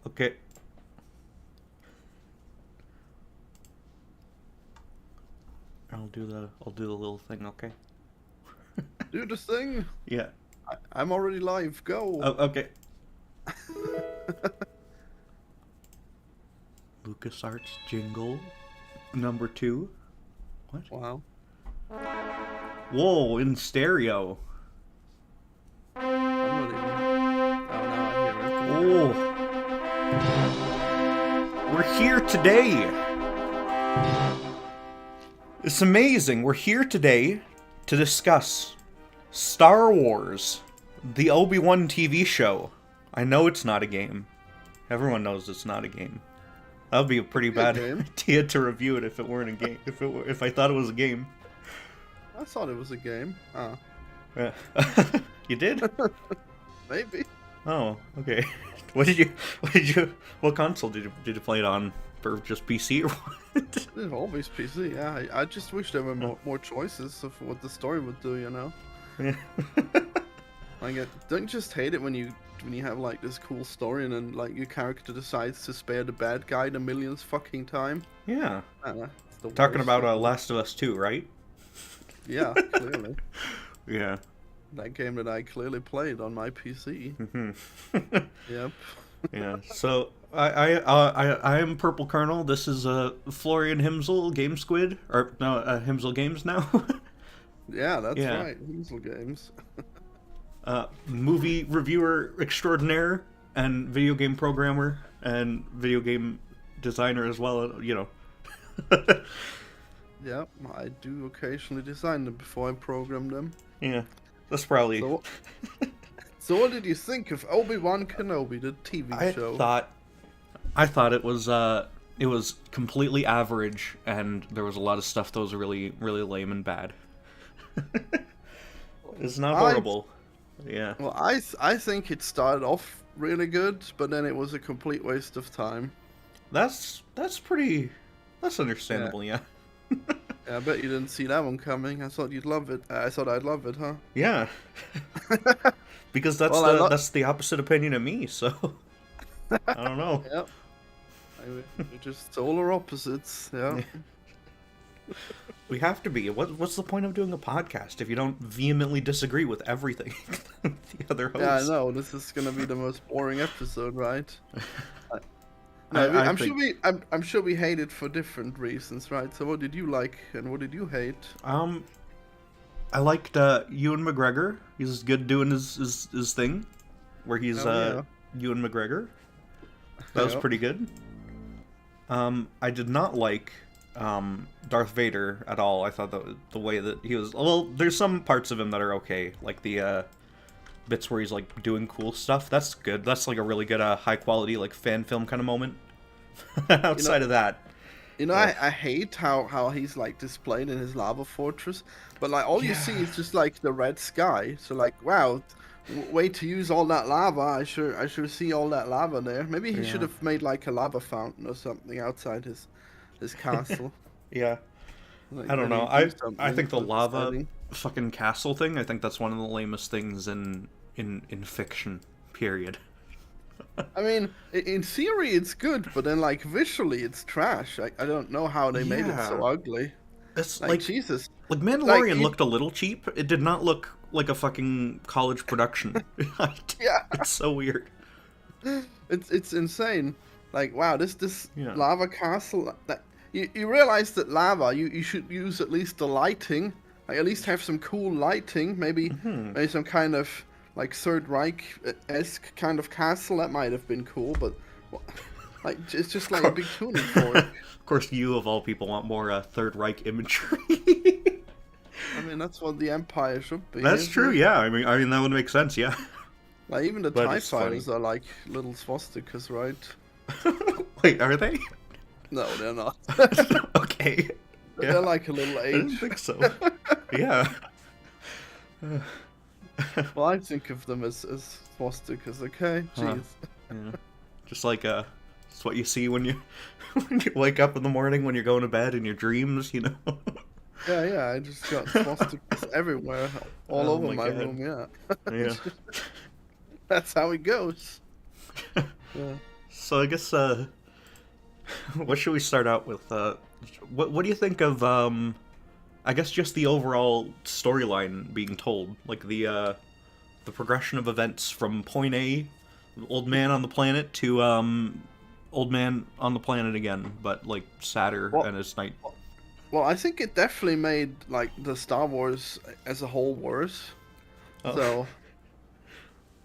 Okay. I'll do the little thing, okay? Do the thing. Yeah. I'm already live. Go. Oh, okay. LucasArts jingle number 2. What? Wow. Whoa, in stereo. I'm not even. Oh, now I hear it. Oh. We're here today. It's amazing. We're here today to discuss Star Wars, the Obi-Wan TV show. I know it's not a game. Everyone knows it's not a game. That would be a pretty bad idea to review it if it weren't a game. If I thought it was a game. I thought it was a game. Ah. Yeah. You did? Maybe. Oh, okay. What console did you play it on? For just PC or what? It's always PC. Yeah. I just wish there were more choices of what the story would do. You know. Yeah. Don't you just hate it when you have like this cool story and then like your character decides to spare the bad guy the millionth fucking time? Yeah. It's the Talking worst about thing. Last of Us 2, right? Yeah, clearly. Yeah. That game that I clearly played on my PC. Mm-hmm. Yep. Yeah. So I am PurpleColonel. This is Florian Himsel Game Squid, or no, Himsel Games now. Yeah, that's Yeah. right. Weasel Games. Movie reviewer extraordinaire and video game programmer and video game designer as well. You know. Yeah, I do occasionally design them before I program them. Yeah. That's probably. So what did you think of Obi-Wan Kenobi, the TV show? I thought it was completely average, and there was a lot of stuff that was really, really lame and bad. It's not horrible. Yeah. Well, I think it started off really good, but then it was a complete waste of time. That's understandable, yeah. Yeah, I bet you didn't see that one coming. I thought you'd love it. I thought I'd love it, huh? Yeah. Because that's that's the opposite opinion of me, so I don't know. Yep. We're just solar opposites, yeah. We have to be. What's the point of doing a podcast if you don't vehemently disagree with everything the other hosts? Yeah, I know. This is gonna be the most boring episode, right? I'm sure we hate it for different reasons, right? So what did you like and what did you hate? I liked Ewan McGregor. He's good doing his thing, where he's Ewan McGregor. That was pretty good. I did not like Darth Vader at all. I thought that the way that he was. Well, there's some parts of him that are okay, like the bits where he's like doing cool stuff. That's good. That's like a really good high quality like fan film kind of moment. Outside of that. I hate how he's like displayed in his lava fortress, but like all you see is just like the red sky. So like, wow, way to use all that lava. I sure see all that lava there. Maybe he should have made like a lava fountain or something outside his castle. Yeah. Like, I don't know. I think the lava fucking castle thing, I think that's one of the lamest things in fiction, period. I mean, in theory it's good, but then like visually it's trash. I don't know how they made it so ugly. It's like Jesus. Like Mandalorian looked a little cheap. It did not look like a fucking college production. Yeah. It's so weird. It's insane. Like, wow, this lava castle. You realize that lava, you should use at least the lighting. Like, at least have some cool lighting. Maybe some kind of like Third Reich-esque kind of castle. That might have been cool, but like it's just like a big tuning fork. Of course, you of all people want more Third Reich imagery. I mean, that's what the Empire should be. That's true. Yeah, I mean that would make sense. Yeah. Like even the TIE fighters are like little swastikas, right? Wait, are they? No, they're not. Okay. They're like a little H. I didn't think so. Yeah. Well, I think of them as swastikas, okay? Jeez. Yeah. Just like it's what you see when you wake up in the morning when you're going to bed in your dreams, you know. Yeah, I just got swastikas everywhere, all over my room, yeah. Yeah. That's how it goes. Yeah. So I guess what should we start out with? What do you think of I guess just the overall storyline being told, like the progression of events from point A, old man on the planet, to old man on the planet again, but like sadder and his night. Well, I think it definitely made like the Star Wars as a whole worse. Oh. So,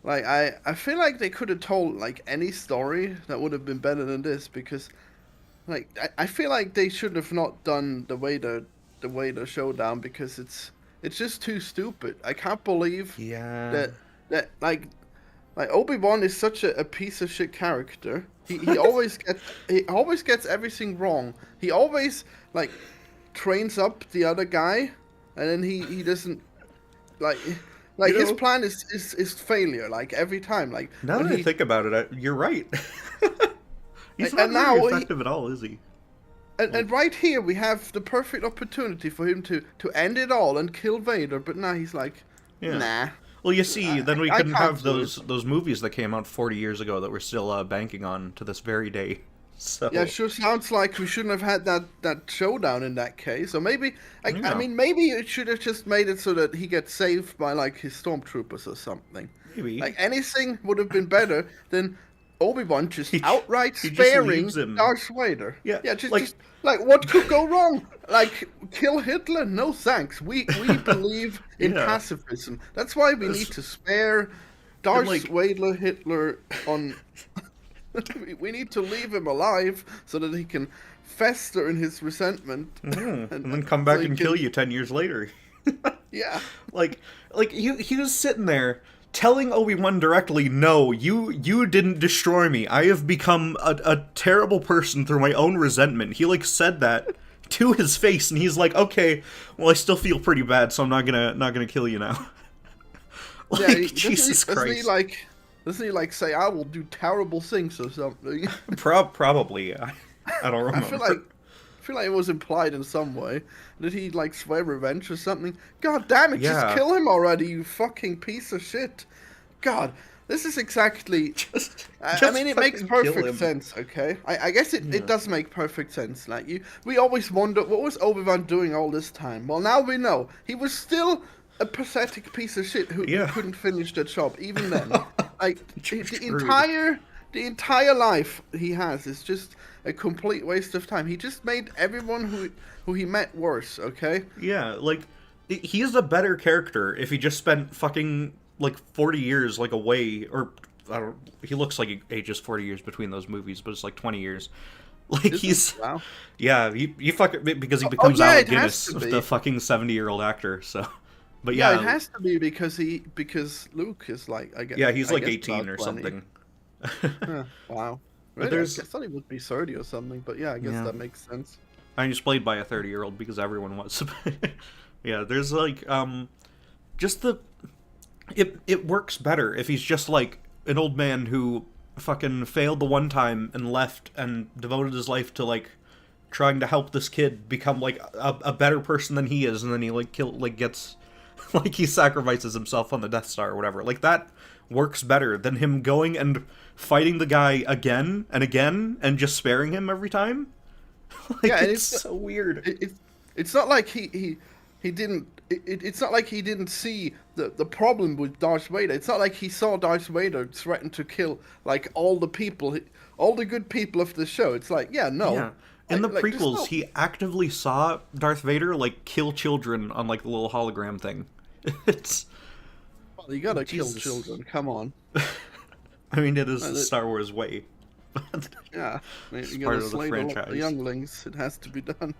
like, I feel like they could have told like any story that would have been better than this, because, like, I feel like they should have not done the Vader showdown, because it's just too stupid. I can't believe that like Obi-Wan is such a piece of shit character. He always gets everything wrong. He always like trains up the other guy, and then he doesn't like his plan is failure, like every time. Like, now that I think about it, you're right. He's not very effective at all, is he? And right here we have the perfect opportunity for him to end it all and kill Vader, but now he's like, nah. Well, you see, then we couldn't have those movies that came out 40 years ago that we're still banking on to this very day. So yeah, sure sounds like we shouldn't have had that showdown in that case. Or maybe, I mean, maybe it should have just made it so that he gets saved by like his stormtroopers or something. Maybe. Like, anything would have been better than Obi-Wan just outright sparing Darth Vader. Yeah, just like, what could go wrong? Like, kill Hitler? No thanks. We believe in pacifism. That's why we need to spare Darth Vader Hitler on... We need to leave him alive so that he can fester in his resentment. And then come back and kill you 10 years later. Yeah. Like he was sitting there telling Obi-Wan directly, no, you didn't destroy me. I have become a terrible person through my own resentment. He like said that to his face, and he's like, okay, well, I still feel pretty bad, so I'm not gonna kill you now. Like, Jesus Christ. Doesn't he like say, I will do terrible things or something? Probably. I don't remember. I feel like it was implied in some way. Did he like swear revenge or something? God damn it, just kill him already, you fucking piece of shit. God, this is exactly... I mean, it makes perfect sense, okay? I guess it does make perfect sense. Like, we always wonder, what was Obi-Wan doing all this time? Well, now we know. He was still a pathetic piece of shit who couldn't finish the job, even then. Like, the entire life he has is just a complete waste of time. He just made everyone who he met worse, okay? Yeah, like, he's a better character if he just spent fucking, like, 40 years, like, away, or, he looks like he ages 40 years between those movies, but it's like 20 years. Like, he's... Wow. Yeah, he fucking... Because he becomes Alec Guinness, the fucking 70-year-old actor, so... But yeah, it has to be because Luke is like, I guess. Yeah, he's like 18 or something. Wow. Really? I thought he would be 30 or something, but yeah, I guess that makes sense. I mean, he's played by a 30-year-old because everyone was. Yeah, there's like, just the... It works better if he's just like an old man who fucking failed the one time and left and devoted his life to like trying to help this kid become like a better person than he is, and then he like gets... like, he sacrifices himself on the Death Star or whatever. Like, that works better than him going and fighting the guy again and again and just sparing him every time. Like, yeah, it's so weird. It's not like he didn't... It's not like he didn't see the problem with Darth Vader. It's not like he saw Darth Vader threaten to kill, like, all the people, all the good people of the show. It's like, yeah, no. Yeah. In the prequels, he actively saw Darth Vader, like, kill children on, like, the little hologram thing. It's... Well, you gotta kill children, come on. I mean, it is the Star Wars way. Yeah, I mean, you gotta slay the younglings. It has to be done.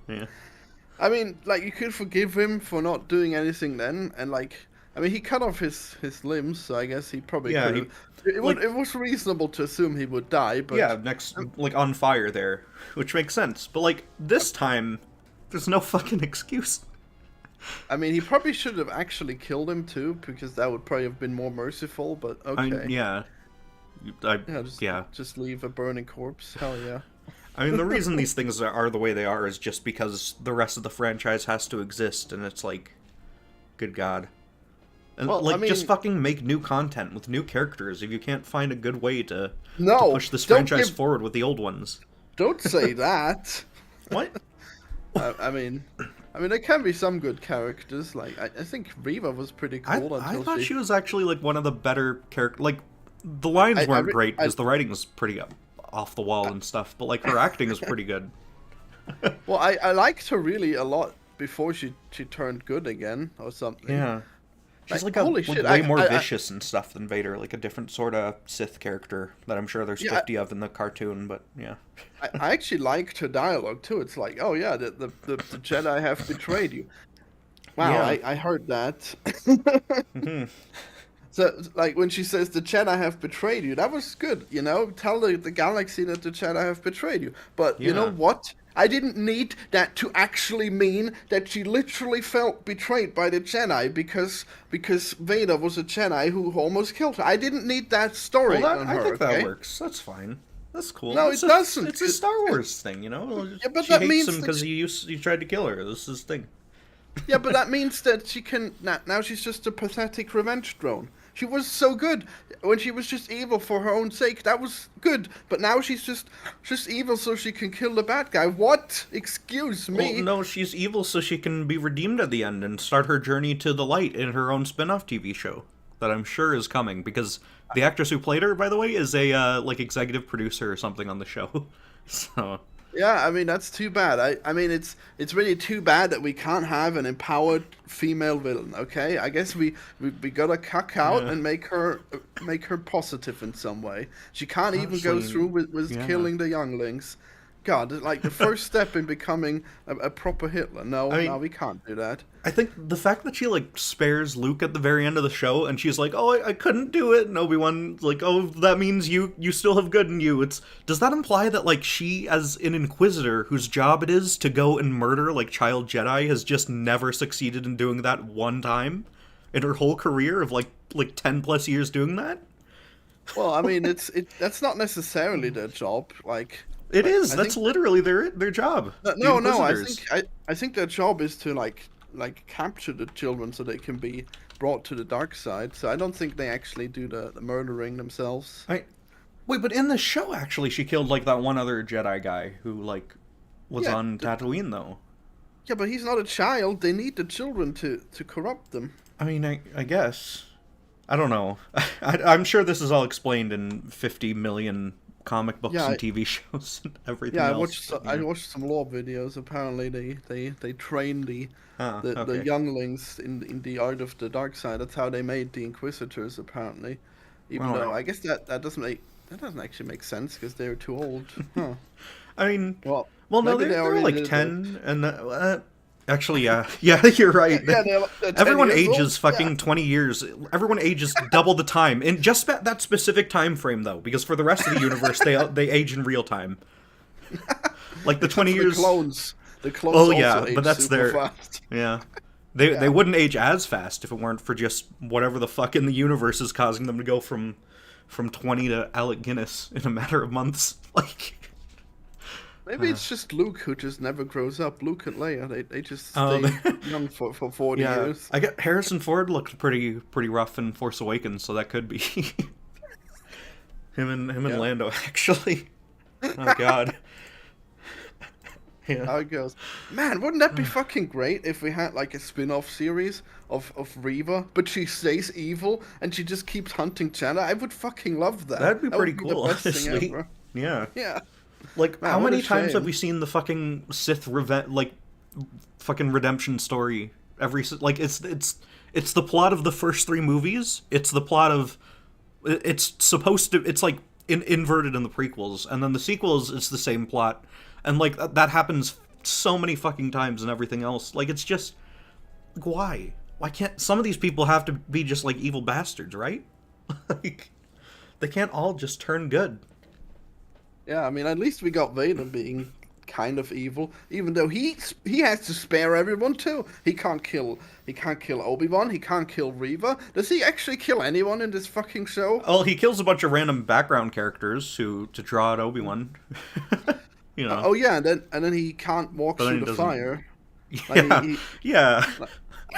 Yeah. I mean, like, you could forgive him for not doing anything then, and, like... I mean, he cut off his limbs, so I guess he probably could. It was reasonable to assume he would die, but... Yeah, like, on fire there, which makes sense. But, like, this time, there's no fucking excuse. I mean, he probably should have actually killed him, too, because that would probably have been more merciful, but okay. Just leave a burning corpse, hell yeah. I mean, the reason these things are the way they are is just because the rest of the franchise has to exist, and it's like, good God. And, Well, I like, mean, just fucking make new content with new characters if you can't find a good way to push this don't franchise forward with the old ones. Don't say that. What? I mean, there can be some good characters. Like, I think Reva was pretty cool I until thought she was actually, like, one of the better characters. Like, the lines weren't great because the writing was pretty off the wall and stuff, but, like, her acting is pretty good. Well, I liked her really a lot before she turned good again or something. Yeah. She's like holy shit, way more vicious and stuff than Vader, like a different sort of Sith character that I'm sure there's 50 of in the cartoon, but yeah. I actually liked her dialogue too. It's like, oh yeah, the Jedi have betrayed you. Wow, yeah. I heard that. Mm-hmm. So, like, when she says the Jedi have betrayed you, that was good, you know? Tell the galaxy that the Jedi have betrayed you. But you know what? I didn't need that to actually mean that she literally felt betrayed by the Jedi because Vader was a Jedi who almost killed her. I didn't need that story on her. I think that works. That's fine. That's cool. No, it doesn't. It's a Star Wars thing, you know? Yeah, but she hates him because he tried to kill her. This is his thing. Yeah, but that means that she can... Now she's just a pathetic revenge drone. She was so good when she was just evil for her own sake. That was good. But now she's just evil so she can kill the bad guy. What? Excuse me. Well, no, she's evil so she can be redeemed at the end and start her journey to the light in her own spin-off TV show that I'm sure is coming. Because the actress who played her, by the way, is a like executive producer or something on the show. So... Yeah, I mean, that's too bad. I mean, it's really too bad that we can't have an empowered female villain, okay? I guess we gotta cuck out and make her positive in some way. She can't even go through with killing the younglings. God, like the first step in becoming a proper Hitler. No, we can't do that. I think the fact that she, like, spares Luke at the very end of the show, and she's like, oh, I couldn't do it, and Obi-Wan's like, oh, that means you still have good in you. Does that imply that, like, she, as an Inquisitor, whose job it is to go and murder, like, child Jedi, has just never succeeded in doing that one time in her whole career of, like 10 plus years doing that? Well, I mean, that's not necessarily their job, like... It is. That's literally their job. No. I think their job is to like capture the children so they can be brought to the dark side. So I don't think they actually do the murdering themselves. Wait, but in the show, actually, she killed like that one other Jedi guy who like was on Tatooine, though. Yeah, but he's not a child. They need the children to corrupt them. I mean, I guess. I don't know. I'm sure this is all explained in 50 million comic books and TV shows and everything else. I watched some lore videos. Apparently they train the younglings in the art of the dark side. That's how they made the Inquisitors, apparently. Even though I guess that doesn't actually make sense because they're too old. Huh. I mean, well no, they're like 10 and actually, yeah, you're right. They're everyone ages fucking 20 years. Everyone ages double the time in just that specific time frame, though, because for the rest of the universe, they age in real time. Like the 20 years. The clones. Oh yeah, but that's fast. Yeah. They wouldn't age as fast if it weren't for just whatever the fuck in the universe is causing them to go from 20 to Alec Guinness in a matter of months. Like. Maybe it's just Luke who just never grows up. Luke and Leia, they just stay young for 40 years. I get Harrison Ford looked pretty rough in Force Awakens, so that could be him and Lando actually. Oh God. How it goes. Man, wouldn't that be fucking great if we had like a spin-off series of Reva, but she stays evil and she just keeps hunting Jedi? I would fucking love that. That'd be pretty cool, honestly. Yeah. Yeah. Like, man, how many times have we seen the fucking Sith fucking redemption story? It's the plot of the first 3 movies. It's the plot of, it's supposed to, it's like inverted in the prequels, and then the sequels, it's the same plot, and like that happens so many fucking times and everything else. Like, it's just, why can't some of these people have to be just like evil bastards, right? Like, they can't all just turn good. Yeah, I mean, at least we got Vader being kind of evil, even though he has to spare everyone too. He can't kill Obi-Wan. He can't kill Reva. Does he actually kill anyone in this fucking show? Oh, he kills a bunch of random background characters to draw out Obi-Wan. You know. Oh yeah, and then he can't walk through the fire. Yeah,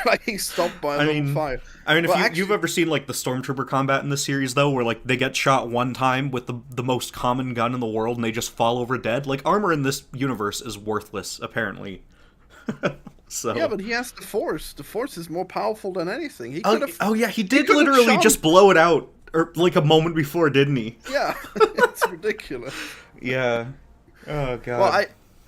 Like he's stopped by a little fire. I mean, if you've ever seen like the Stormtrooper combat in the series, though, where like they get shot one time with the most common gun in the world and they just fall over dead, like armor in this universe is worthless, apparently. So yeah, but he has the Force. The Force is more powerful than anything. He could have. Oh yeah, he did literally just blow it out, or like a moment before, didn't he? Yeah, it's ridiculous. Yeah. Oh god.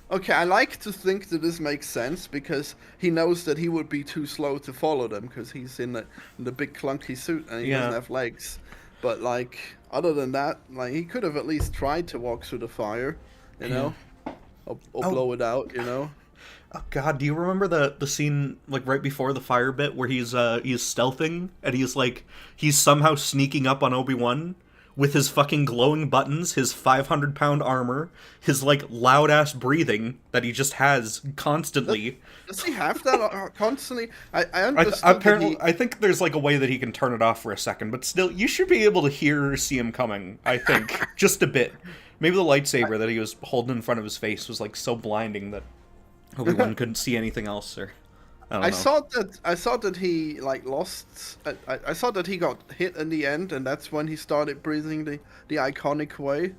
Well, I like to think that this makes sense because he knows that he would be too slow to follow them because he's in the big clunky suit and he doesn't have legs. But like, other than that, like he could have at least tried to walk through the fire, you know, or blow it out, you know. Oh god, do you remember the scene like right before the fire bit where he's stealthing and he's somehow sneaking up on Obi-Wan with his fucking glowing buttons, his 500-pound armor, his like loud ass breathing that he just has constantly. Does he have that constantly? I understand. Apparently, I think there's like a way that he can turn it off for a second, but still, you should be able to hear or see him coming. I think just a bit. Maybe the lightsaber that he was holding in front of his face was like so blinding that Obi-Wan couldn't see anything else, or I don't know. I thought that he like lost. I thought that he got hit in the end, and that's when he started breathing the iconic way.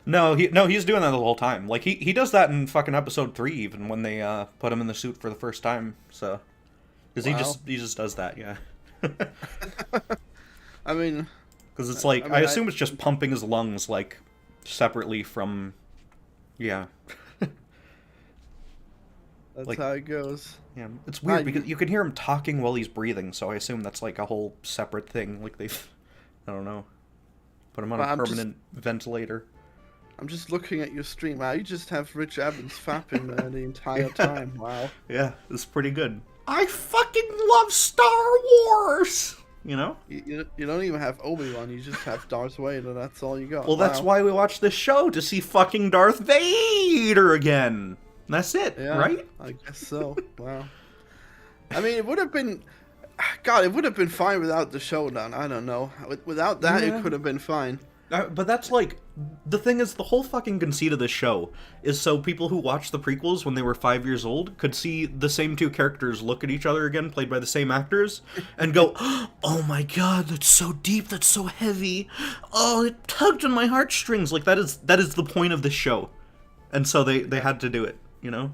No, he's doing that the whole time. Like he does that in fucking episode 3, even when they put him in the suit for the first time. So, because he just does that, yeah. I mean, because it's like I assume it's just pumping his lungs like separately from, yeah. That's like, how it goes. Yeah, it's weird because you can hear him talking while he's breathing, so I assume that's like a whole separate thing. Like they've, I don't know, put him on a permanent ventilator. I'm just looking at your stream. Wow, you just have Rich Evans fapping there the entire time. Wow. Yeah, it's pretty good. I fucking love Star Wars! You know? You don't even have Obi-Wan, you just have Darth Vader, that's all you got. Well, that's why we watch this show, to see fucking Darth Vader again. That's it, right? I guess so. Wow. I mean, it would have been... God, it would have been fine without the showdown. I don't know. Without that, it could have been fine. But that's like... The thing is, the whole fucking conceit of this show is so people who watched the prequels when they were 5 years old could see the same two characters look at each other again, played by the same actors, and go, oh my god, that's so deep, that's so heavy. Oh, it tugged on my heartstrings. Like, that is the point of this show. And so they had to do it. You know,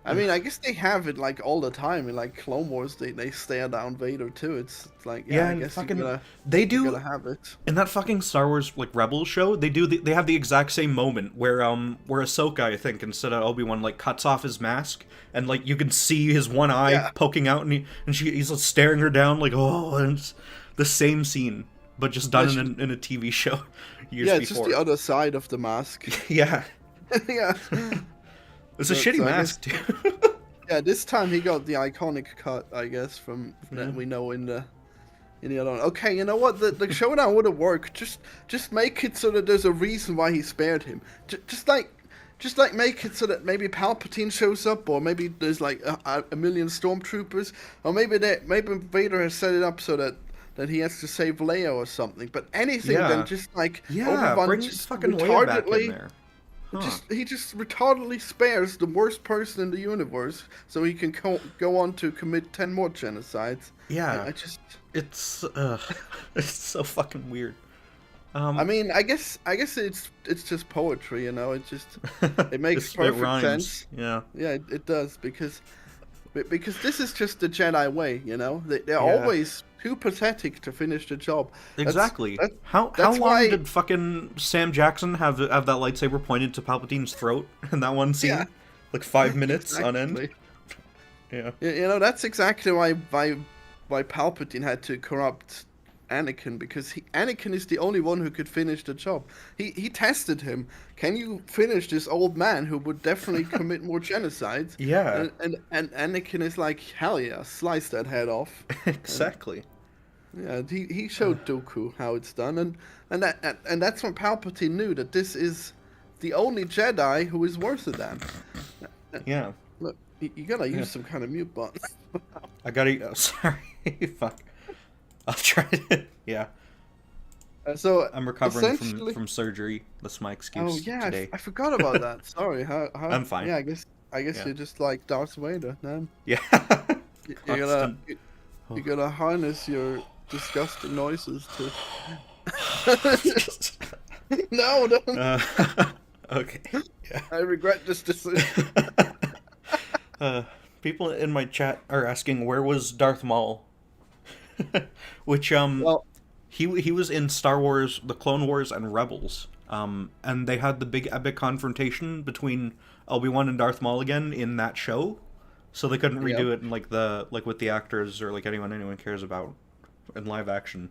I mean, I guess they have it like all the time in like Clone Wars. They stare down Vader too. It's like I guess fucking, they gotta have it. In that fucking Star Wars like Rebels show, they have the exact same moment where Ahsoka, I think, instead of Obi-Wan, like cuts off his mask and like you can see his one eye poking out and he's like, staring her down like, oh, and it's the same scene but just done in a TV show years before. It's just the other side of the mask. Yeah. Yeah. It's a shitty mask, too. Yeah, this time he got the iconic cut, I guess, from that we know in the other one. Okay, you know what? The showdown would have worked. Just make it so that there's a reason why he spared him. Just like make it so that maybe Palpatine shows up, or maybe there's like a million stormtroopers, or maybe Vader has set it up so that he has to save Leia or something. But anything than just like Obi-Wan bring just fucking Leia back in there. Huh. He just retardedly spares the worst person in the universe so he can go on to commit 10 more genocides. Yeah. It's so fucking weird. I mean, I guess it's just poetry, you know. It makes perfect sense. Yeah. Yeah, it does because this is just the Jedi way, you know. They're always too pathetic to finish the job. Exactly. How long did fucking Sam Jackson have that lightsaber pointed to Palpatine's throat in that one scene? Yeah. Like 5 minutes on end. Yeah. You know, that's exactly why Palpatine had to corrupt Anakin, because Anakin is the only one who could finish the job. He tested him. Can you finish this old man who would definitely commit more genocides? Yeah. And Anakin is like, hell yeah, slice that head off. Exactly. He showed Dooku how it's done, and that's when Palpatine knew that this is the only Jedi who is worth it. Then. Yeah. Look, you gotta use some kind of mute button. I gotta. Oh, sorry. Fuck. I'll try it. Yeah. So I'm recovering from surgery. That's my excuse. Oh yeah, today. I forgot about that. Sorry. How? I'm fine. Yeah, I guess you're just like Darth Vader, man. Yeah. Constant. You gotta harness your disgusting noises to. No, don't. Okay. Yeah. I regret this decision. People in my chat are asking where was Darth Maul, which Well, he was in Star Wars, the Clone Wars, and Rebels. And they had the big epic confrontation between Obi-Wan and Darth Maul again in that show, so they couldn't redo it in like with the actors or like anyone cares about in live action.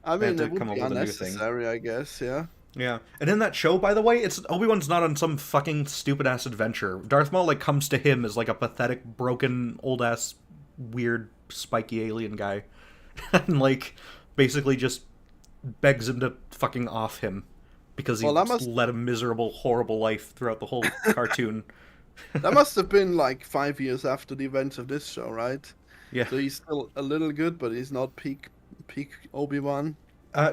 I mean, it would be unnecessary, I guess. Yeah. Yeah, and in that show, by the way, it's Obi-Wan's not on some fucking stupid-ass adventure. Darth Maul, like, comes to him as, like, a pathetic, broken, old-ass, weird, spiky alien guy. And, like, basically just begs him to fucking off him. Because he led a miserable, horrible life throughout the whole cartoon. That must have been, like, 5 years after the events of this show, right? Yeah. So he's still a little good, but he's not peak Obi-Wan.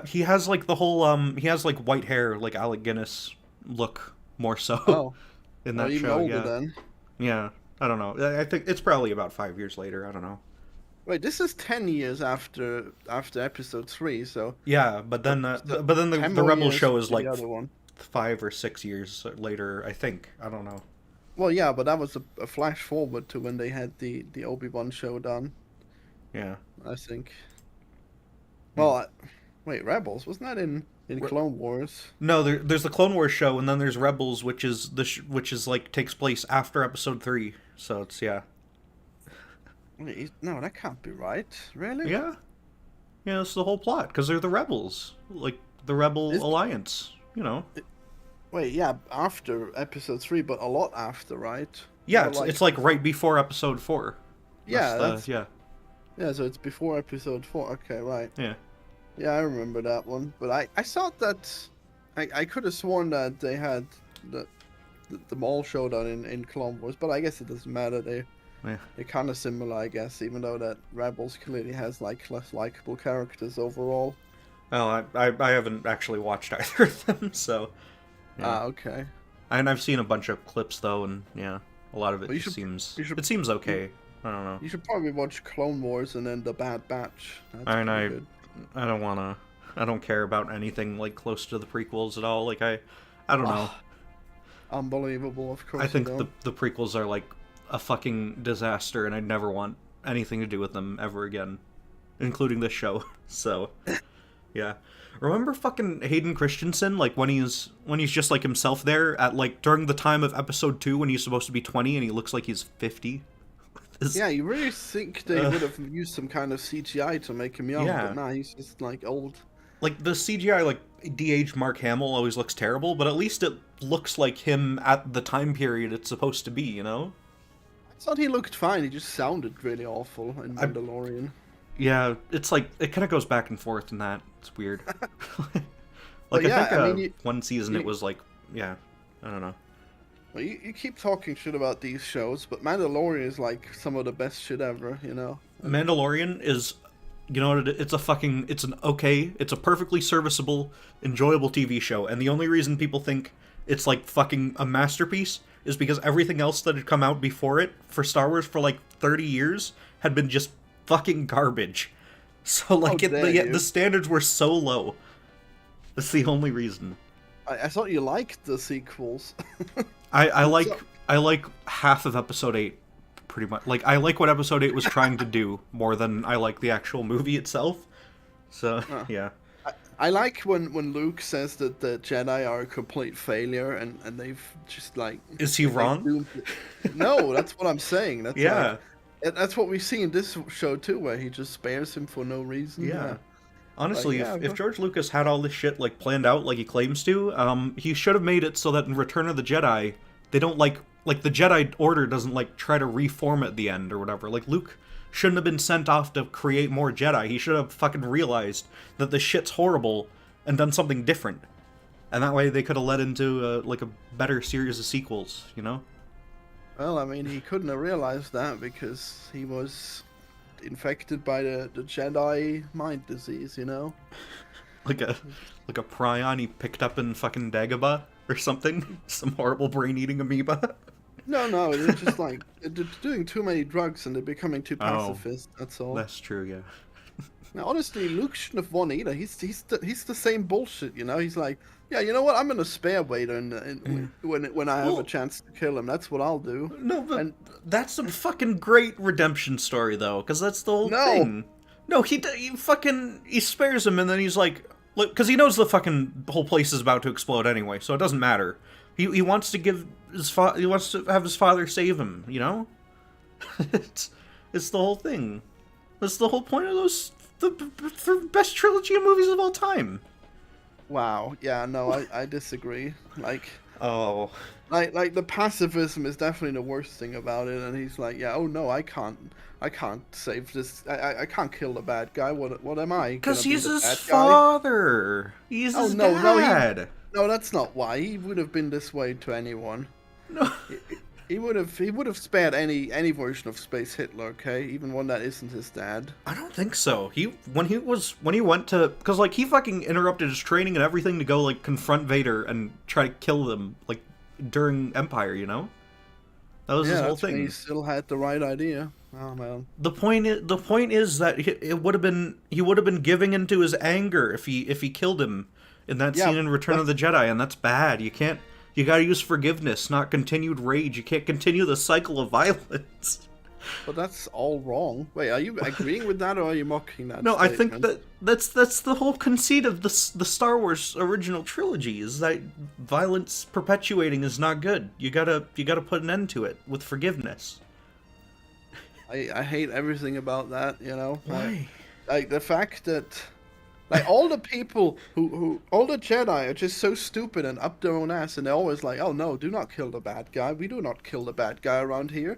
He has, like, the whole, he has, like, white hair, like Alec Guinness look, more so, in that show, older then. Yeah, I don't know. I think it's probably about 5 years later, I don't know. Wait, this is 10 years after episode 3, so... Yeah, but then the Rebel show is, like, 5 or 6 years later, I think. I don't know. Well, yeah, but that was a flash forward to when they had the Obi-Wan show done. Yeah. I think. Well, wait, Rebels? Wasn't that in Clone Wars? No, there's the Clone Wars show, and then there's Rebels, which is like takes place after episode 3. So it's Wait, no, that can't be right. Really? Yeah. Yeah, it's the whole plot because they're the rebels, like the Rebel Alliance. You know. Wait, yeah, after episode 3, but a lot after, right? Yeah, it's like right before episode 4. Yeah, yeah. Yeah, so it's before episode 4. Okay, right. Yeah. Yeah, I remember that one, but I thought that I could have sworn that they had the Maul showdown in Clone Wars, but I guess it doesn't matter. They're kind of similar, I guess, even though that Rebels clearly has like less likable characters overall. Well, I haven't actually watched either of them, so. Yeah. Okay. And I've seen a bunch of clips though, and yeah, a lot of it seems okay. I don't know. You should probably watch Clone Wars and then The Bad Batch. I don't wanna. I don't care about anything like close to the prequels at all. Like I don't know. Unbelievable, of course. I think the prequels are like a fucking disaster, and I'd never want anything to do with them ever again, including this show. So, yeah. Remember fucking Hayden Christensen, like when he's just like himself there at like during the time of episode 2 when he's supposed to be 20 and he looks like he's 50. Yeah, you really think they would have used some kind of CGI to make him young, but nah, he's just like old. Like the CGI, like de-aged Mark Hamill always looks terrible, but at least it looks like him at the time period it's supposed to be, you know? I thought he looked fine, he just sounded really awful in Mandalorian. Yeah, it's like, it kind of goes back and forth in that. It's weird. Like, I think one season it was like, I don't know. Well, you keep talking shit about these shows, but Mandalorian is like some of the best shit ever, you know? Mandalorian is, you know what, it's a perfectly serviceable, enjoyable TV show, and the only reason people think it's like fucking a masterpiece is because everything else that had come out before it for Star Wars for like 30 years had been just fucking garbage. So like the standards were so low. That's the only reason. I thought you liked the sequels. I like half of episode 8 pretty much. Like I like what episode 8 was trying to do more than I like the actual movie itself. So yeah. I like when Luke says that the Jedi are a complete failure and they've just like... Is he wrong? No, that's what I'm saying. That's that's what we see in this show too, where he just spares him for no reason. Yeah. Honestly, if George Lucas had all this shit like planned out like he claims to, he should have made it so that in Return of the Jedi, they don't like the Jedi Order doesn't like try to reform at the end or whatever. Like Luke shouldn't have been sent off to create more Jedi. He should have fucking realized that the shit's horrible and done something different. And that way they could have led into like a better series of sequels, you know? Well, I mean, he couldn't have realized that because he was infected by the Jedi mind disease, you know? like a prion he picked up in fucking Dagobah or something? Some horrible brain-eating amoeba? No, they're just like they're doing too many drugs and they're becoming too Oh, pacifist. That's all. that's true. Yeah. Now, honestly, Luke shouldn't have won either. He's the same bullshit, you know. He's like, yeah, you know what? I'm gonna spare Vader when I have a chance to kill him. That's what I'll do. No, but And that's a fucking great redemption story, though, because that's the whole no, thing. No, he spares him, and then he's like, look, because he knows the fucking whole place is about to explode anyway, so it doesn't matter. He wants to give he wants to have his father save him, you know. it's the whole thing. That's the whole point of the best trilogy of movies of all time. wow, yeah, no, I disagree. Oh. Like the pacifism is definitely the worst thing about it. And he's like, yeah, oh no, I can't save this. I can't kill the bad guy. What am I? Because he's his father. He's his dad. No, that's not why. He would have been this way to anyone. No. He would have spared any version of Space Hitler, okay? Even one that isn't his dad. I don't think so. When he went to, because like he fucking interrupted his training and everything to go like confront Vader and try to kill them like during Empire, you know? That was his whole thing. He still had the right idea. Oh man. The point is that he would have been giving into his anger if he killed him in that scene in Return of the Jedi, and that's bad. You gotta use forgiveness, not continued rage. You can't continue the cycle of violence. But that's all wrong. Wait, are you agreeing with that, or are you mocking that? No, statement? I think that's the whole conceit of the Star Wars original trilogy, is that violence perpetuating is not good. You gotta put an end to it with forgiveness. I hate everything about that, you know? Why? Like the fact that like all the people who all the Jedi are just so stupid and up their own ass, and they're always like, oh no, do not kill the bad guy. We do not kill the bad guy around here.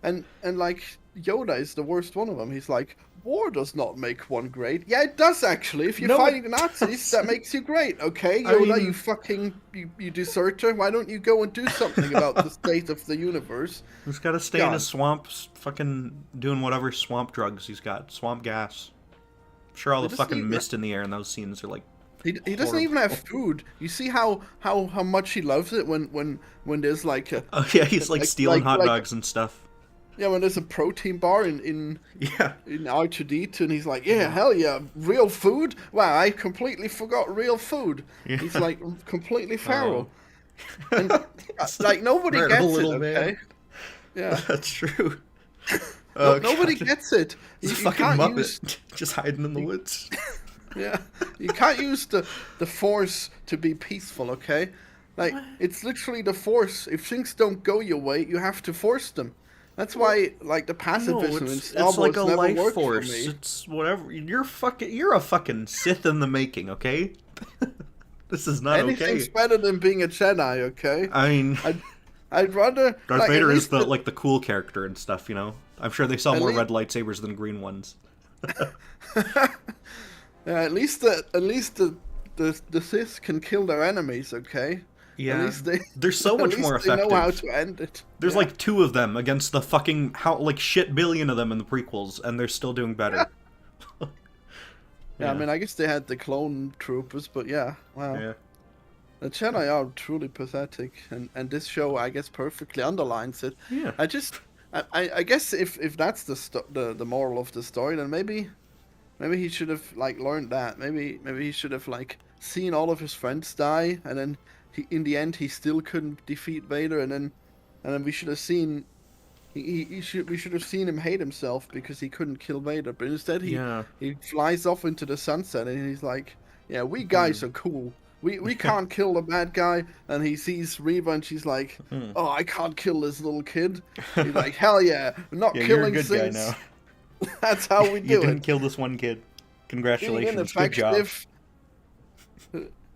And like Yoda is the worst one of them. He's like, war does not make one great. Yeah, it does actually. If you're fighting the Nazis, that makes you great. Okay, Yoda, you fucking you deserter. Why don't you go and do something about the state of the universe? He's got to stay in his swamp, fucking doing whatever swamp drugs he's got, swamp gas. I'm sure all the fucking mist in the air in those scenes are like. He doesn't even have food. You see how much he loves it when there's like a. Oh yeah, he's like stealing hot dogs and stuff. Yeah, when there's a protein bar in R2D2, and he's like, yeah, hell yeah, real food? Wow, I completely forgot real food. Yeah. He's like completely feral. Oh. And, like, nobody gets it, okay? Yeah. That's true. Nobody gets it. He's a fucking Muppet, just hiding in the woods. Yeah, you can't use the Force to be peaceful, okay? Like, it's literally the Force. If things don't go your way, you have to force them. That's why, like, the pacifism in Star Wars like a never life worked force. for me. It's whatever. You're a fucking Sith in the making, okay? This is not Anything's better than being a Jedi, okay? I mean, I'd rather. Darth Vader is the cool character and stuff, you know. I'm sure they sell more red lightsabers than green ones. Yeah, at least the Sith can kill their enemies, okay? Yeah, at least they're so much more effective. They know how to end it. There's like 2 of them against the fucking shit billion of them in the prequels, and they're still doing better. Yeah, I mean, I guess they had the clone troopers, but yeah, wow. Yeah. The Jedi are truly pathetic, and this show, I guess, perfectly underlines it. Yeah. I guess if that's the moral of the story, then maybe he should have like learned that. Maybe he should have like seen all of his friends die, and then in the end he still couldn't defeat Vader, and then we should have seen we should have seen him hate himself because he couldn't kill Vader. But instead he flies off into the sunset, and he's like, yeah, we guys are cool. We can't kill the bad guy. And he sees Reva, and she's like, oh, I can't kill this little kid. He's like, hell yeah, we're not killing things. You're a good guy now. That's how we do it. You didn't kill this one kid. Congratulations. Good job.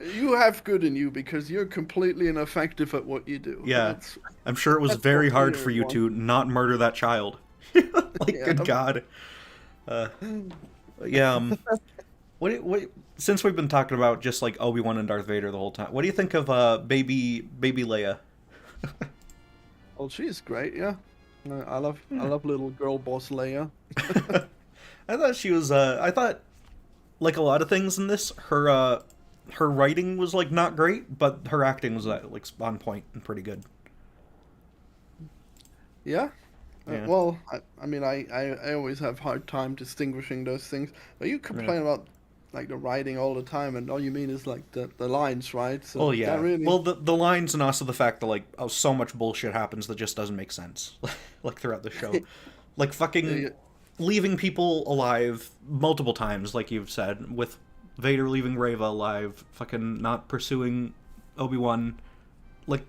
You have good in you because you're completely ineffective at what you do. Yeah. I'm sure it was very hard for you to not murder that child. Good God. What since we've been talking about just like Obi-Wan and Darth Vader the whole time, what do you think of baby Leia? Oh, she's great, yeah. I love little girl boss Leia. I thought she was I thought like a lot of things in this, her writing was like not great, but her acting was like on point and pretty good. Yeah. Yeah. Well, I mean, I always have hard time distinguishing those things. But you complain about like the writing all the time, and all you mean is like the lines, right? So Well, yeah. that really. Well, the lines and also the fact that like so much bullshit happens that just doesn't make sense, like throughout the show, like fucking leaving people alive multiple times, like you've said, with Vader leaving Reva alive, fucking not pursuing Obi-Wan, like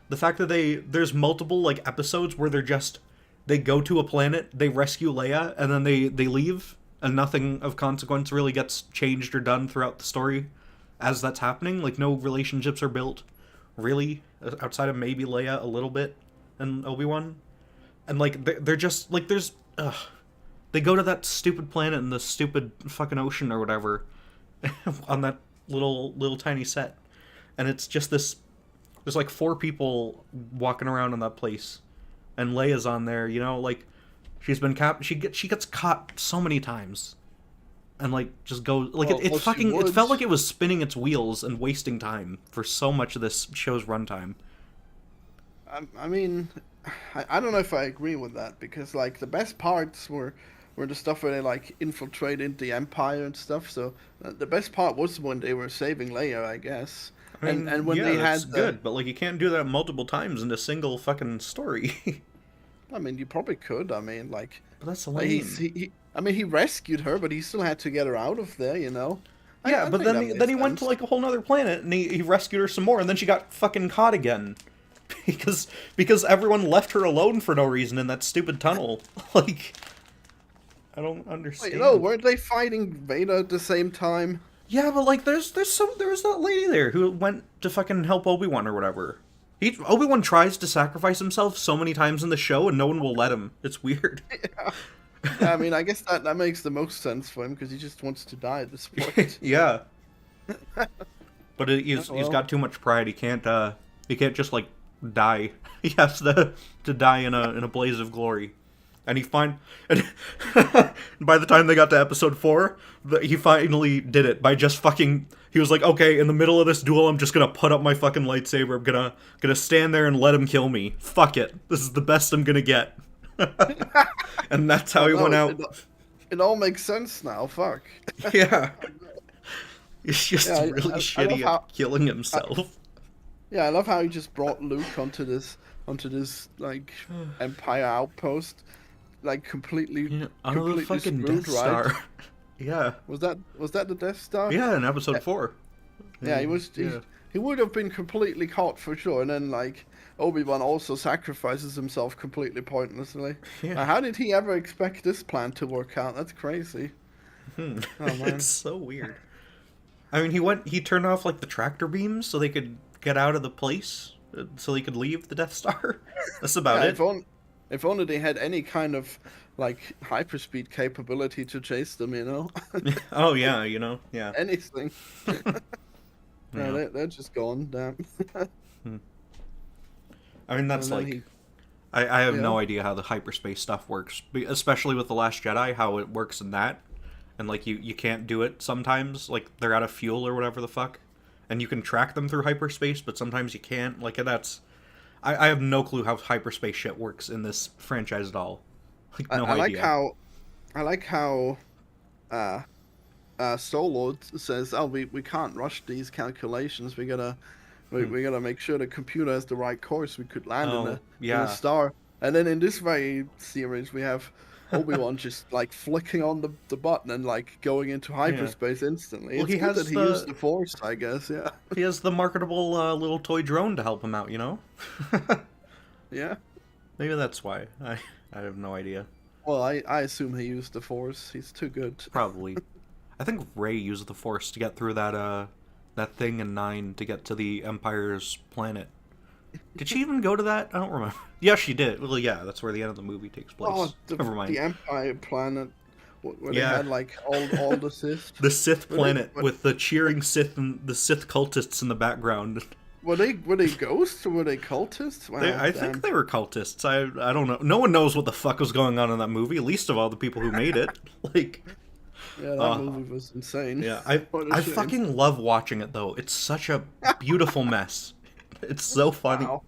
the fact that there's multiple like episodes where they go to a planet, they rescue Leia, and then they leave, and nothing of consequence really gets changed or done throughout the story as that's happening. Like, no relationships are built, really, outside of maybe Leia a little bit and Obi-Wan. And, like, they're just, like, they go to that stupid planet in the stupid fucking ocean or whatever on that little tiny set. And it's just this, there's, like, 4 people walking around in that place. And Leia's on there, you know, like, she's been she gets caught so many times, and like just goes like it felt like it was spinning its wheels and wasting time for so much of this show's runtime. I mean, I don't know if I agree with that, because like the best parts were the stuff where they like infiltrated the Empire and stuff. So the best part was when they were saving Leia, I guess. I mean, and when they had good, but like you can't do that multiple times in a single fucking story. I mean, you probably could. I mean, like, but that's lame. He rescued her, but he still had to get her out of there, you know. Yeah, but then he went to like a whole nother planet and he rescued her some more, and then she got fucking caught again because everyone left her alone for no reason in that stupid tunnel. Like, I don't understand. Wait, no, weren't they fighting Vader at the same time? Yeah, but like, there was that lady there who went to fucking help Obi-Wan or whatever. Obi-Wan tries to sacrifice himself so many times in the show, and no one will let him. It's weird. Yeah, I mean, I guess that makes the most sense for him, because he just wants to die at this point. Yeah. But he's got too much pride. He can't just like die. He has to die in a blaze of glory. And by the time they got to episode 4, he finally did it by just fucking. He was like, okay, in the middle of this duel, I'm just gonna put up my fucking lightsaber. I'm gonna stand there and let him kill me. Fuck it. This is the best I'm gonna get. And that's how he went out. It all makes sense now. Fuck. Yeah. He's just really shitty at killing himself. I love how he just brought Luke onto this like Empire outpost, like completely fucking screwed, Death Star. Right? Yeah. Was that the Death Star? Yeah, in episode 4. Yeah, he would have been completely caught for sure, and then like Obi-Wan also sacrifices himself completely pointlessly. Yeah. How did he ever expect this plan to work out? That's crazy. Oh, man. It's so weird. I mean, he turned off like the tractor beams so they could get out of the place, so they could leave the Death Star. That's about it. If only they had any kind of like hyperspeed capability to chase them, you know. Oh yeah, you know, yeah. Anything. Yeah, they're just gone. Damn. I mean, that's like, I have no idea how the hyperspace stuff works, especially with The Last Jedi, how it works in that, and like you can't do it sometimes, like they're out of fuel or whatever the fuck, and you can track them through hyperspace, but sometimes you can't. Like that's, I have no clue how hyperspace shit works in this franchise at all. Like no idea. I like how Solo says, "Oh, we can't rush these calculations. We gotta make sure the computer has the right course. We could land in a star." And then in this very series, we have Obi-Wan just like flicking on the button and like going into hyperspace instantly. Well, it's good that he used the Force, I guess. Yeah. He has the marketable little toy drone to help him out. You know. Yeah. Maybe that's why. I have no idea. Well, I assume he used the Force. He's too good. Probably. I think Rey used the Force to get through that thing in 9 to get to the Empire's planet. Did she even go to that? I don't remember. Yeah, she did. Well, yeah, that's where the end of the movie takes place. Oh, Never mind. The Empire planet, where they had like all the Sith. The Sith planet with the cheering Sith and the Sith cultists in the background. Were they ghosts or were they cultists? Wow, I think they were cultists. I don't know. No one knows what the fuck was going on in that movie. Least of all the people who made it. Like. Yeah, that movie was insane. Yeah, I fucking love watching it though. It's such a beautiful mess. It's so funny. Wow.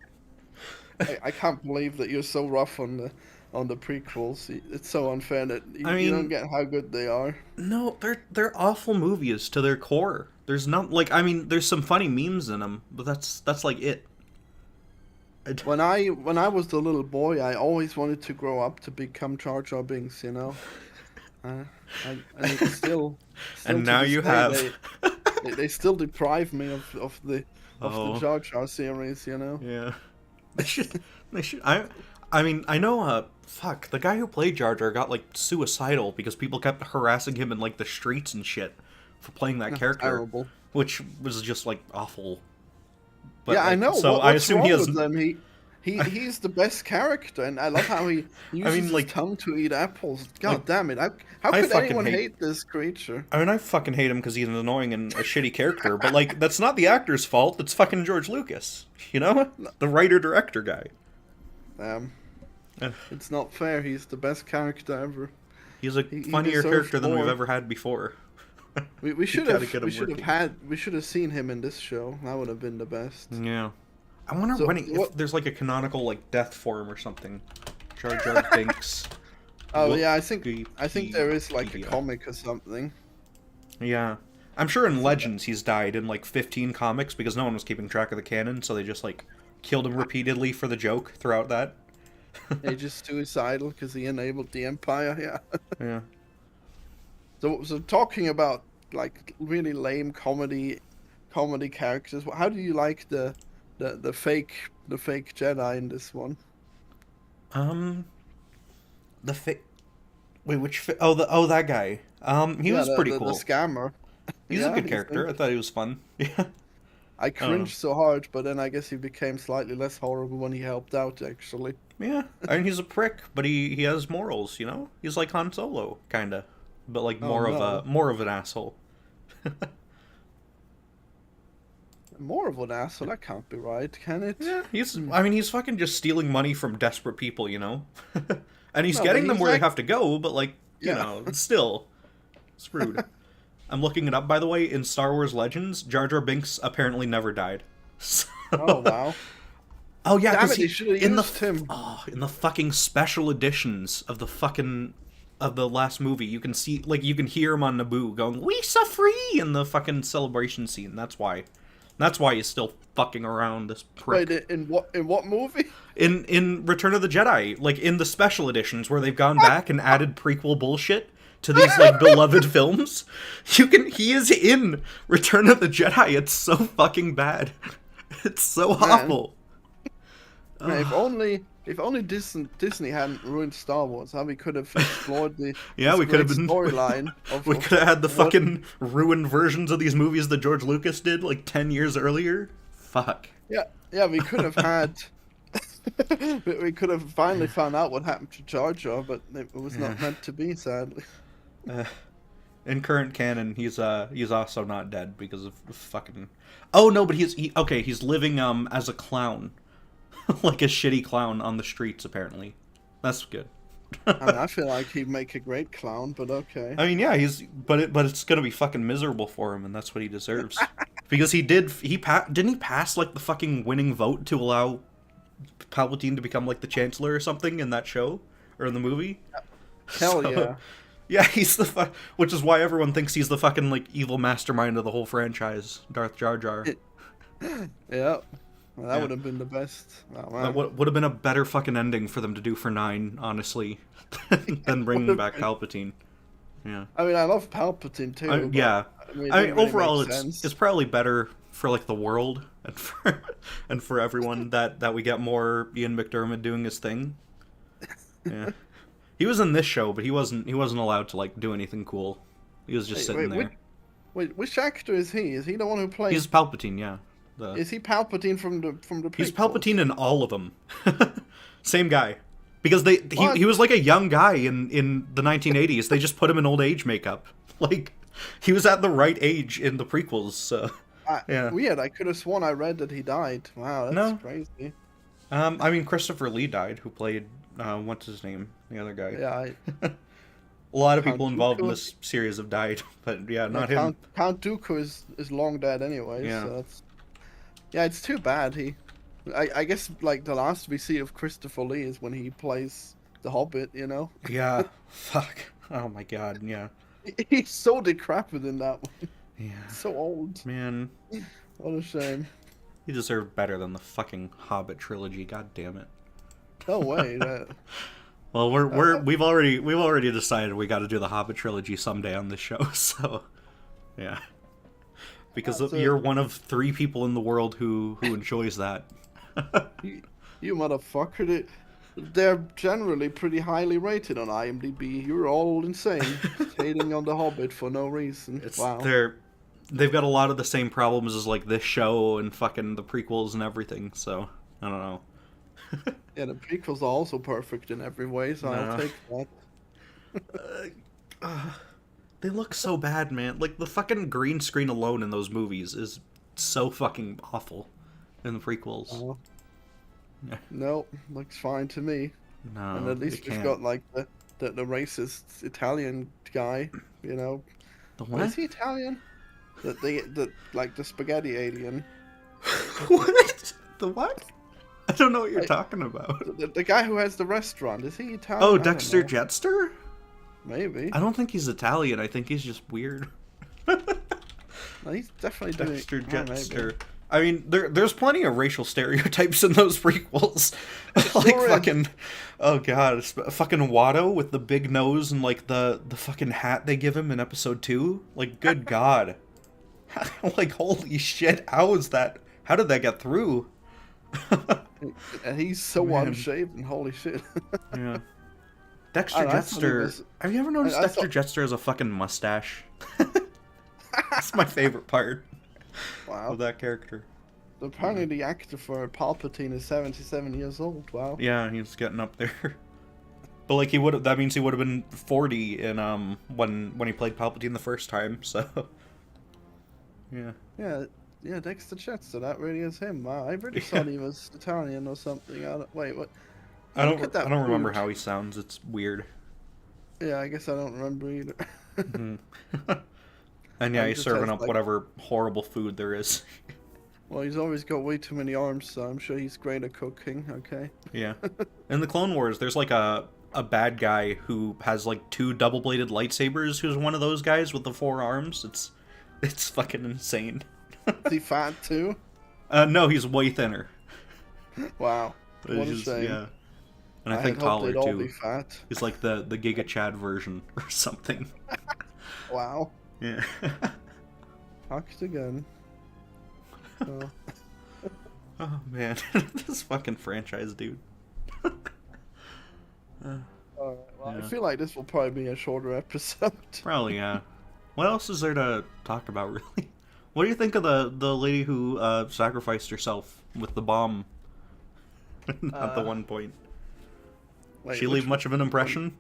I can't believe that you're so rough on the prequels. It's so unfair that you don't get how good they are. No, they're awful movies to their core. There's not like there's some funny memes in them, but that's like it. When I was the little boy, I always wanted to grow up to become Jar Jar Binks, you know. And it's still and now you have. They still deprive me of the Jar Jar series, you know. Yeah. They should. I mean, I know. The guy who played Jar Jar got like suicidal because people kept harassing him in like the streets and shit for playing that character, terrible. Which was just like awful. But, yeah, I know. So I assume he has. With them? He's the best character, and I love how he uses his tongue to eat apples. God damn it! How could anyone hate this creature? I mean, I fucking hate him because he's an annoying and a shitty character. But like, that's not the actor's fault. It's fucking George Lucas. You know, the writer-director guy. It's not fair. He's the best character ever. He's a funnier character than we've ever had before. We should have seen him in this show. That would have been the best. Yeah. I wonder if there's like a canonical like death form or something. Jar Jar Binks. Oh yeah, I think there is like a comic or something. Yeah. I'm sure in Legends he's died in like 15 comics because no one was keeping track of the canon, so they just like killed him repeatedly for the joke throughout that. He's just suicidal because he enabled the Empire, yeah. Yeah. So talking about like really lame comedy characters, how do you like the fake Jedi in this one? The fake. Wait, which? That guy. He was pretty cool. The scammer. He's a good character. I thought he was fun. Yeah. I cringed so hard, but then I guess he became slightly less horrible when he helped out, actually. Yeah, I mean he's a prick, but he has morals, you know. He's like Han Solo, kinda, but like more of an asshole. More of an asshole? That can't be right, can it? Yeah, he's fucking just stealing money from desperate people, you know. And he's getting them where they have to go, but like, you know, still, it's rude. I'm looking it up, by the way. In Star Wars Legends, Jar Jar Binks apparently never died. So... Oh wow. Oh yeah, because in the fucking special editions of the last movie, you can see you can hear him on Naboo going "We so free" in the fucking celebration scene. That's why he's still fucking around, this prick. Wait, in what movie? In Return of the Jedi, like in the special editions where they've gone back and added prequel bullshit to these like beloved films. He is in Return of the Jedi. It's so fucking bad. It's so awful. Man, if only Disney hadn't ruined Star Wars, how we could have explored the we could have been storyline. We could have had the fucking ruined versions of these movies that George Lucas did like 10 years earlier. Fuck. Yeah, we could have had. We could have finally found out what happened to Jar Jar, but it was not meant to be, sadly. In current canon, he's also not dead because of fucking. Oh no, but he's living as a clown, like a shitty clown on the streets. Apparently, that's good. I mean, I feel like he'd make a great clown, but okay. I mean, yeah, but it's gonna be fucking miserable for him, and that's what he deserves. Because didn't he pass like the fucking winning vote to allow Palpatine to become like the Chancellor or something in that show or in the movie? Hell yeah. Yeah, he's which is why everyone thinks he's the fucking like evil mastermind of the whole franchise, Darth Jar Jar. Yeah. Well, that would have been the best. Oh, man. That would have been a better fucking ending for them to do for 9, honestly, than bringing back Palpatine. Yeah. I mean, I love Palpatine too. Yeah. I mean, overall, it's probably better for like the world and for everyone that we get more Ian McDiarmid doing his thing. Yeah. He was in this show, but he wasn't allowed to like do anything cool. He was just sitting there. Wait, which actor is he? Is he the one who plays? He's Palpatine, yeah. Is he Palpatine from the prequels? He's Palpatine in all of them. Same guy. Because he was like a young guy in the 1980s. They just put him in old age makeup. Like he was at the right age in the prequels. So yeah. Weird. I could have sworn I read that he died. Wow, that's crazy. I mean, Christopher Lee died, who played what's his name, the other guy. Yeah. A lot of people involved in this series have died, but yeah, not him. Count Dooku is long dead anyway. Yeah. So it's too bad. I guess like the last we see of Christopher Lee is when he plays the Hobbit, you know? Yeah. Fuck. Oh my god, yeah. He's so decrepit in that one. Yeah. So old. Man. What a shame. He deserved better than the fucking Hobbit trilogy, god damn it. No way. Well, we've already decided we got to do the Hobbit trilogy someday on this show, so yeah. Because you're one of 3 people in the world who enjoys that. You motherfucker. They're generally pretty highly rated on IMDb. You're all insane. Hating on The Hobbit for no reason. Wow. They've got a lot of the same problems as like this show and fucking the prequels and everything, so I don't know. Yeah, the prequels are also perfect in every way, so I'll take that. They look so bad, man. Like, the fucking green screen alone in those movies is so fucking awful in the prequels. No, looks fine to me. No, and at least we've got, like, the racist Italian guy, you know. The what? Is he Italian? The spaghetti alien. What? The what? I don't know what you're talking about. The guy who has the restaurant, is he Italian? Oh, Dexter Jetster? Maybe. I don't think he's Italian. I think he's just weird. No, he's definitely Dexter Jetster. I mean, there's plenty of racial stereotypes in those prequels. Like fucking, oh god, fucking Watto with the big nose and like the fucking hat they give him in episode 2. Like, good god. Like, holy shit, how did that get through? And he's so unshaven, holy shit. Yeah. Dexter Jetster. Have you ever noticed Dexter Jetster has a fucking mustache? That's my favorite part. Wow. Of that character. Apparently the actor for Palpatine is 77 years old. Wow. Yeah, he's getting up there. But like that means he would have been 40 in when he played Palpatine the first time, so yeah. Yeah, Dexter Jetster, that really is him. Wow, I really thought he was Italian or something. Wait, what? I don't remember how he sounds. It's weird. Yeah, I guess I don't remember either. Mm-hmm. And yeah, he's serving up whatever horrible food there is. Well, he's always got way too many arms, so I'm sure he's great at cooking. Okay. Yeah. In the Clone Wars, there's like a bad guy who has like 2 double-bladed lightsabers. Who's one of those guys with the 4 arms? It's fucking insane. Is he fat too? No, he's way thinner. Wow. What a shame. Yeah. And I think taller all too. Be fat. He's like the Giga Chad version or something. Wow. Yeah. Cocked again. Oh. Oh man, this fucking franchise, dude. Alright, well, yeah. I feel like this will probably be a shorter episode. Probably, yeah. What else is there to talk about, really? What do you think of the lady who sacrificed herself with the bomb at the one point? Wait, she leave much of an impression?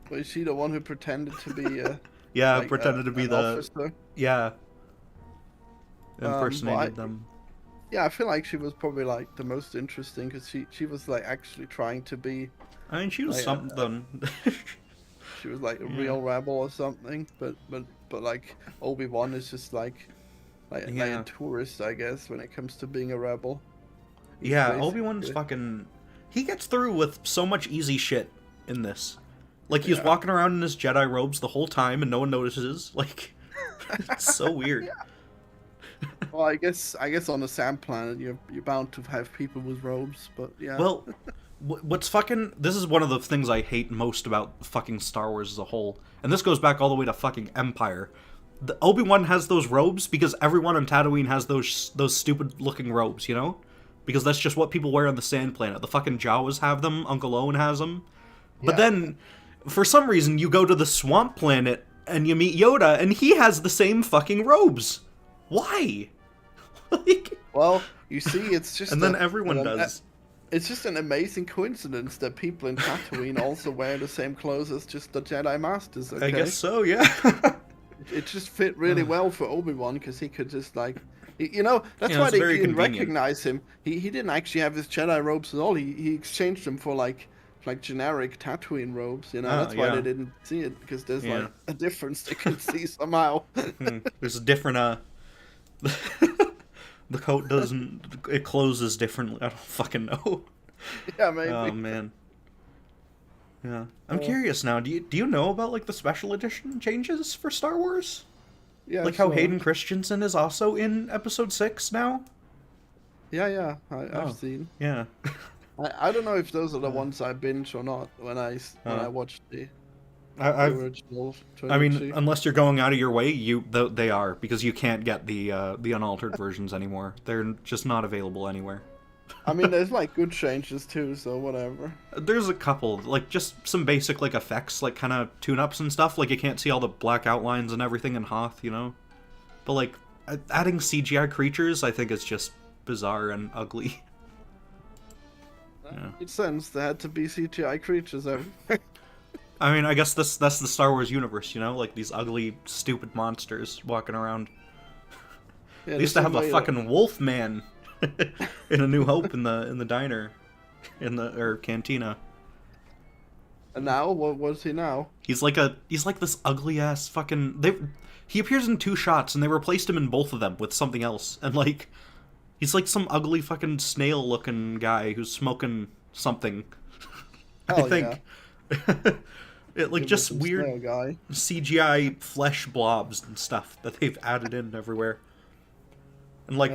Was she the one who pretended to be yeah, like, pretended to be the officer? Yeah. Impersonated them. Yeah, I feel like she was probably like the most interesting because she was like actually trying to be. I mean, she was like, something. She was like a real rebel or something, but like Obi-Wan is just like a tourist, I guess, when it comes to being a rebel. Yeah, Obi-Wan's fucking. He gets through with so much easy shit in this. Like, he's walking around in his Jedi robes the whole time and no one notices. Like, it's so weird. Well, I guess on the sand planet you're bound to have people with robes, but yeah. Well, what's fucking... This is one of the things I hate most about fucking Star Wars as a whole. And this goes back all the way to fucking Empire. The Obi-Wan has those robes because everyone on Tatooine has those stupid-looking robes, you know? Because that's just what people wear on the sand planet. The fucking Jawas have them, Uncle Owen has them. But then, for some reason, you go to the swamp planet and you meet Yoda, and he has the same fucking robes. Why? Like... Well, you see, it's just... And then everyone does. It's just an amazing coincidence that people in Tatooine also wear the same clothes as just the Jedi Masters, okay? I guess so, yeah. It just fit really well for Obi-Wan, because he could just, like... You know, that's why they didn't recognize him. He didn't actually have his Jedi robes at all. He exchanged them for, like generic Tatooine robes, you know? That's why they didn't see it, because there's, like, a difference they can see somehow. There's a different, The coat doesn't... It closes differently. I don't fucking know. Yeah, maybe. Oh, man. Yeah. I'm curious now. Do you know about, like, the special edition changes for Star Wars? Yeah, like how Hayden Christensen is also in Episode 6 now? Yeah. I've seen. Yeah. I don't know if those are the ones I binge or not when I watched the original trilogy. I mean, unless you're going out of your way, they are, because you can't get the unaltered versions anymore. They're just not available anywhere. I mean, there's like good changes too, so whatever. There's a couple, like just some basic like effects, like kind of tune-ups and stuff. Like you can't see all the black outlines and everything in Hoth, you know. But like adding CGI creatures, I think is just bizarre and ugly. Yeah. It sense there had to be CGI creatures everywhere. I mean, I guess that's the Star Wars universe, you know, like these ugly, stupid monsters walking around. Yeah, they used to have a fucking wolf man in A New Hope in the diner, or cantina. And now, what was he now? He's like this ugly ass fucking. He appears in 2 shots, and they replaced him in both of them with something else, and like, he's like some ugly fucking snail looking guy who's smoking something. I think. Yeah. It like just weird guy. CGI flesh blobs and stuff that they've added in everywhere. And like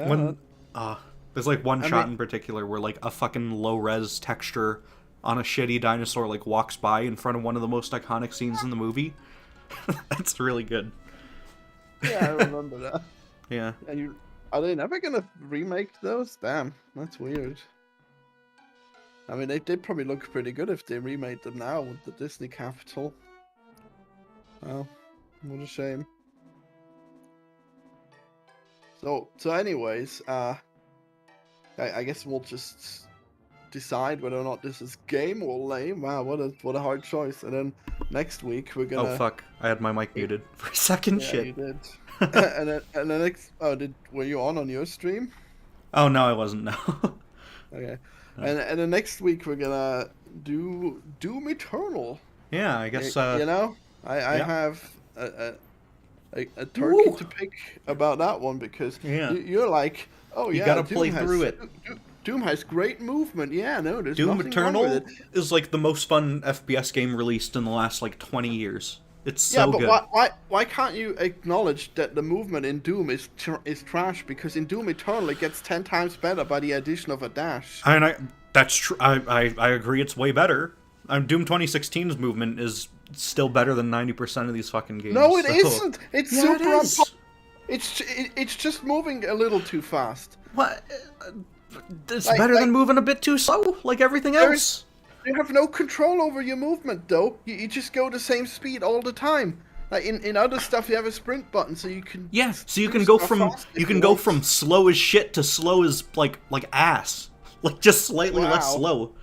there's like one shot in particular where like a fucking low res texture on a shitty dinosaur like walks by in front of one of the most iconic scenes in the movie. That's really good. Yeah, I remember that. Yeah. And are they never gonna remake those? Damn, that's weird. I mean, they'd probably look pretty good if they remade them now with the Disney Capital. Well, what a shame. So anyways, I guess we'll just decide whether or not this is game or lame. Wow, what a hard choice. And then next week we're gonna... Oh fuck, I had my mic muted for a second. Yeah, shit. You did. and then next... Oh, were you on your stream? Oh, no, I wasn't, no. Okay. And then next week we're gonna do Doom Eternal. Yeah, I guess. You know, I have a turkey to pick about that one because you're like, oh yeah, you gotta play through it. Doom has great movement. Yeah, no, there's Doom nothing Eternal wrong with it. is like the most fun FPS game released in the last like 20 years. It's so good. Yeah, but why can't you acknowledge that the movement in Doom is trash? Because in Doom Eternal it gets 10 times better by the addition of a dash. That's true. I agree. It's way better. Doom 2016's movement is still better than 90% of these fucking games. No, it isn't. It's super. It's just moving a little too fast. What? It's better than moving a bit too slow, like everything else. You have no control over your movement, though. You just go the same speed all the time. Like in other stuff, you have a sprint button, so you can. Yeah, so you can go from slow as shit to slow as like ass, like just slightly less slow.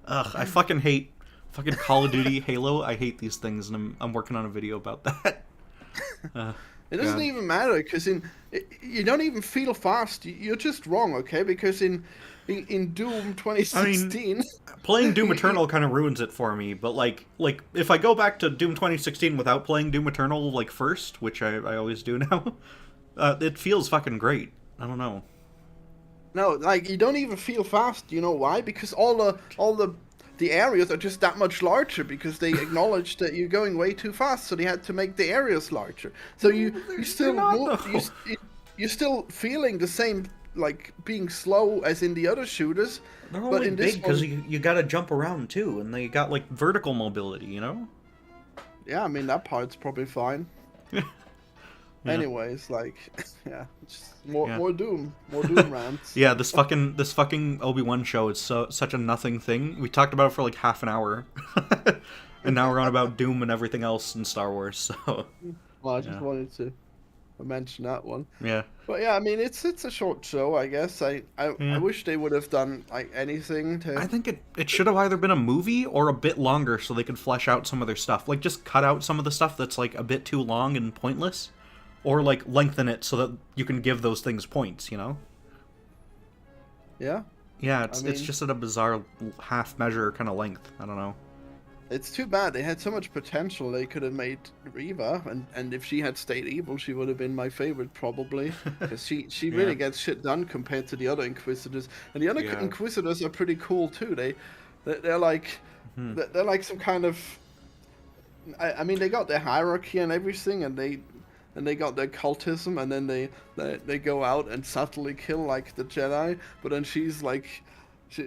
Ugh, I fucking hate fucking Call of Duty, Halo. I hate these things, and I'm working on a video about that. It doesn't even matter because you don't even feel fast. You're just wrong, okay? Because in Doom 2016, playing Doom Eternal kind of ruins it for me. But like if I go back to Doom 2016 without playing Doom Eternal like first, which I always do now, it feels fucking great. I don't know. No, like you don't even feel fast. You know why? Because all the areas are just that much larger because they acknowledged that you're going way too fast, so they had to make the areas larger. So you still you're still feeling the same, like being slow as in the other shooters. They're only big because you gotta jump around too, and they got like vertical mobility, you know? Yeah, I mean that part's probably fine. Yeah. Anyways, like, yeah, just more Doom rants. Yeah, this fucking Obi-Wan show is such a nothing thing. We talked about it for like half an hour, and now we're on about Doom and everything else in Star Wars. So, well, I just wanted to mention that one. Yeah. But yeah, I mean, it's a short show, I guess. I wish they would have done like anything to. I think it should have either been a movie or a bit longer, so they could flesh out some of their stuff. Like just cut out some of the stuff that's like a bit too long and pointless. Or, like, lengthen it so that you can give those things points, you know? Yeah? Yeah, it's just at a bizarre half-measure kind of length. I don't know. It's too bad. They had so much potential. They could have made Reva, and if she had stayed evil, she would have been my favorite probably, because she really gets shit done compared to the other Inquisitors. And the other Inquisitors are pretty cool too. They're like they're like some kind of. I mean, they got their hierarchy and everything, and they got their cultism, and then they go out and subtly kill like the Jedi. But then she's like.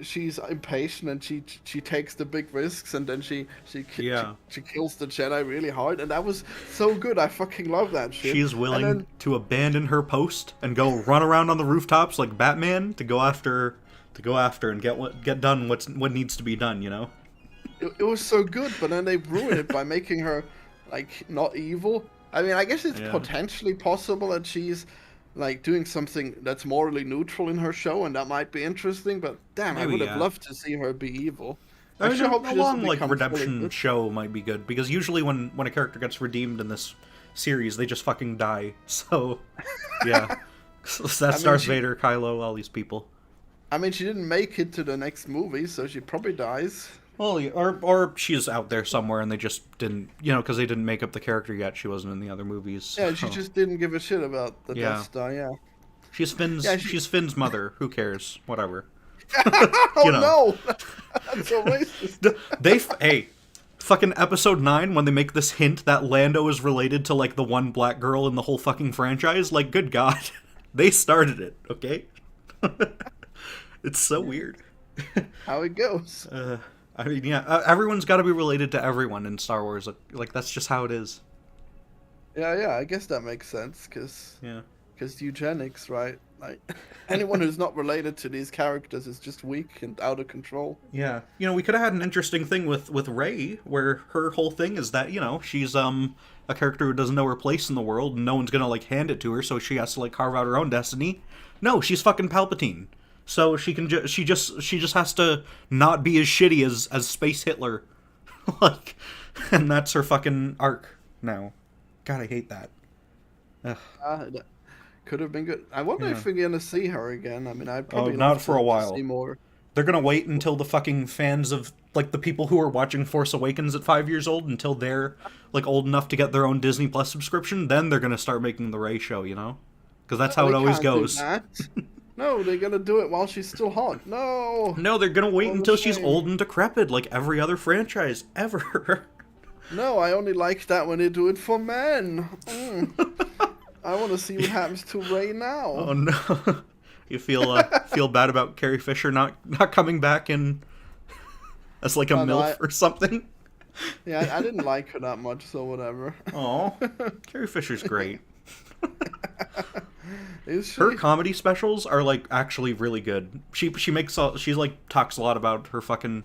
She's impatient and she takes the big risks, and then she kills the Jedi really hard, and that was so good. I fucking love that shit. She's willing to abandon her post and go run around on the rooftops like Batman to go after and get done what needs to be done. You know. It was so good, but then they ruined it by making her like not evil. I mean, I guess it's potentially possible that she's like doing something that's morally neutral in her show, and that might be interesting, but damn, I would have loved to see her be evil. I mean, a long like redemption show might be good, because usually when a character gets redeemed in this series, they just fucking die. So yeah. So that's Darth Vader, Kylo, all these people. I mean, she didn't make it to the next movie, so she probably dies. Well, or she's out there somewhere and they just didn't, because they didn't make up the character yet. She wasn't in the other movies. So. Yeah, she just didn't give a shit about the Death Star. Yeah. She's Finn's. She's Finn's mother. Who cares? Whatever. No, that's so racist. Hey, fucking episode 9 when they make this hint that Lando is related to like the one black girl in the whole fucking franchise. Like, good God, they started it. Okay. It's so weird. How it goes. I mean, everyone's got to be related to everyone in Star Wars. Like, that's just how it is. Yeah, I guess that makes sense, because eugenics, right? Like, anyone who's not related to these characters is just weak and out of control. Yeah. We could have had an interesting thing with Rey, where her whole thing is that, she's a character who doesn't know her place in the world, and no one's gonna, like, hand it to her, so she has to, like, carve out her own destiny. No, she's fucking Palpatine. So she just has to not be as shitty as Space Hitler, like, and that's her fucking arc now. God, I hate that. That could have been good. I wonder if we're gonna see her again. I mean, I probably not for a while. See more. They're gonna wait until the fucking fans of like the people who are watching Force Awakens at 5 years old, until they're like old enough to get their own Disney Plus subscription. Then they're gonna start making the Rey show, because that's how it always goes. No, they're gonna do it while she's still hot. No, they're gonna wait until she's old and decrepit, like every other franchise ever. No, I only like that when they do it for men. I want to see what happens to Rey now. Oh no, you feel bad about Carrie Fisher not coming back in as like a MILF or something? Yeah, I didn't like her that much, so whatever. Oh, Carrie Fisher's great. Is she? Her comedy specials are like actually really good. She like talks a lot about her fucking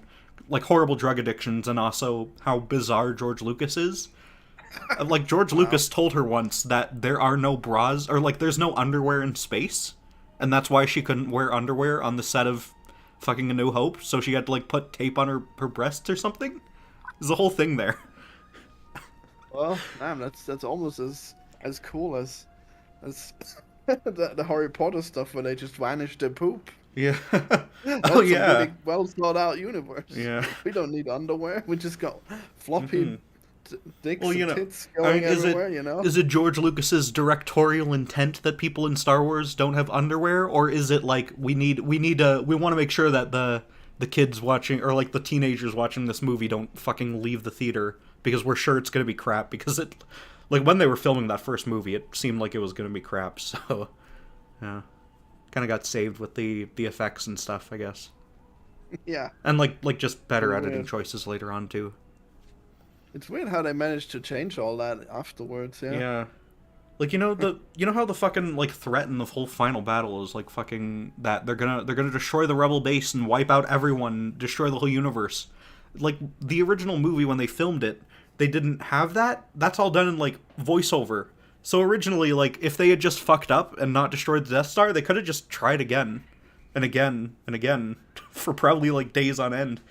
like horrible drug addictions, and also how bizarre George Lucas is. Like George Lucas told her once that there are no bras, or like there's no underwear in space, and that's why she couldn't wear underwear on the set of fucking A New Hope. So she had to like put tape on her breasts or something. There's a whole thing there. Well, man, that's almost as cool as the Harry Potter stuff where they just vanish their poop. Yeah. That's a really well thought out universe. Yeah. We don't need underwear. We just got floppy dicks and tits going everywhere. Is it George Lucas's directorial intent that people in Star Wars don't have underwear, or is it like we want to make sure that the kids watching, or like the teenagers watching this movie, don't fucking leave the theater because we're sure it's gonna be crap, because it. Like, when they were filming that first movie, it seemed like it was going to be crap, so... Yeah. Kind of got saved with the effects and stuff, I guess. Yeah. And, like just better editing choices later on, too. It's weird how they managed to change all that afterwards, yeah. Yeah. Like, you know how the fucking, like, threat in the whole final battle is, like, fucking... That they're gonna destroy the rebel base and wipe out everyone, destroy the whole universe. Like, the original movie, when they filmed it, they didn't have that. That's all done in, like, voiceover. So originally, like, if they had just fucked up and not destroyed the Death Star, they could have just tried again. And again, and again. For probably, like, days on end.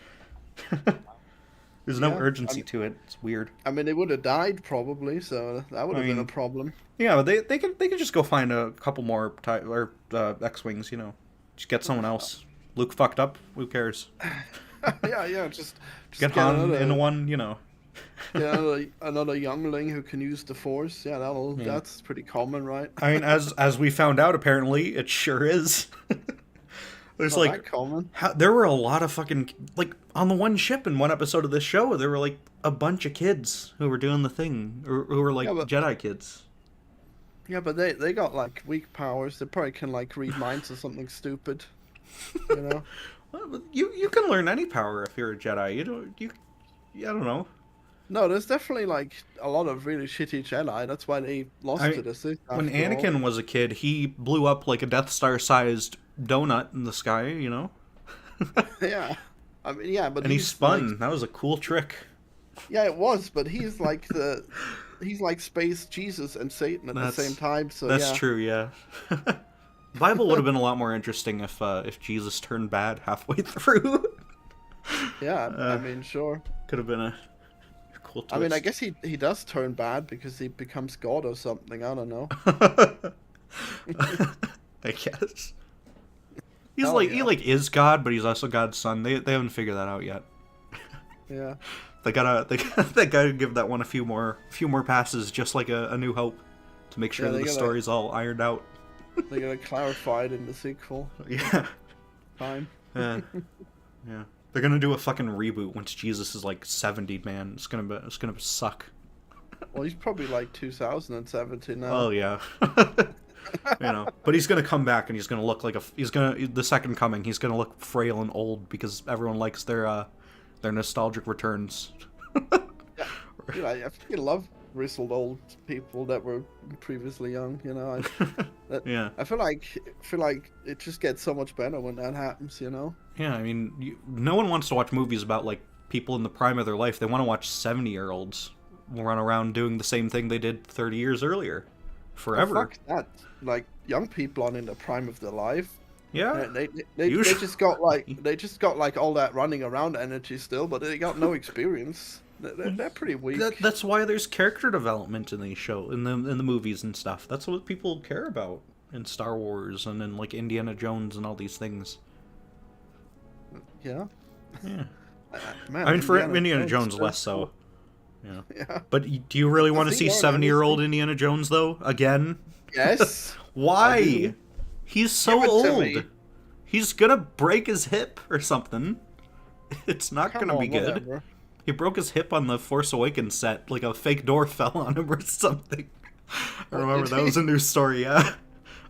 There's no urgency to it. It's weird. I mean, they would have died, probably, so that would have been a problem. Yeah, but they could just go find a couple more X-Wings, Just get someone else. Luke fucked up. Who cares? Yeah. Just get Han in one, you know. Yeah, another youngling who can use the Force. Yeah, that's pretty common, right? I mean, as we found out, apparently it sure is. There's Not like that common. there were a lot of fucking like on the one ship in one episode of this show. There were like a bunch of kids who were doing the thing, or who were like Jedi kids. Yeah, but they got like weak powers. They probably can like read minds or something stupid. You know. Well, you can learn any power if you're a Jedi. I don't know. No, there's definitely like a lot of really shitty Jedi. That's why they lost to the Sith. When Anakin was a kid, he blew up like a Death Star-sized donut in the sky. You know. Yeah, I mean, yeah, but he spun. Like, that was a cool trick. Yeah, it was, but he's like he's like space Jesus and Satan at the same time. So that's true. Yeah. The Bible would have been a lot more interesting if Jesus turned bad halfway through. Yeah, I mean, sure. Could have been a cool twist. I mean, I guess he does turn bad because he becomes God or something. I don't know. I guess. He is God, but he's also God's son. They haven't figured that out yet. Yeah. They gotta give that one a few more passes, just like a New Hope, to make sure that the story's all ironed out. They're gonna clarify it in the sequel. Yeah. Fine. Yeah. They're gonna do a fucking reboot once Jesus is like 70, man. It's gonna suck. Well, he's probably like 2017 now. Oh yeah. But he's gonna come back and he's gonna look like the second coming. He's gonna look frail and old because everyone likes their nostalgic returns. Yeah. I fucking love grizzled old people that were previously young. I feel like it just gets so much better when that happens. Yeah, I mean, no one wants to watch movies about like people in the prime of their life. They want to watch 70-year-olds run around doing the same thing they did 30 years earlier, forever. Oh, fuck that! Like young people aren't in the prime of their life. Yeah, they just got like all that running around energy still, but they got no experience. They're pretty weak. That's why there's character development in these in the movies and stuff. That's what people care about in Star Wars and in like Indiana Jones and all these things. Yeah. Man, I mean, for Indiana Jones, less so. Yeah. But do you really want to see 70-year-old Indiana Jones though again? Yes. Why? He's so old. He's gonna break his hip or something. It's not gonna be good. Whatever. He broke his hip on the Force Awakens set, like a fake door fell on him or something. I remember that was a news story, yeah.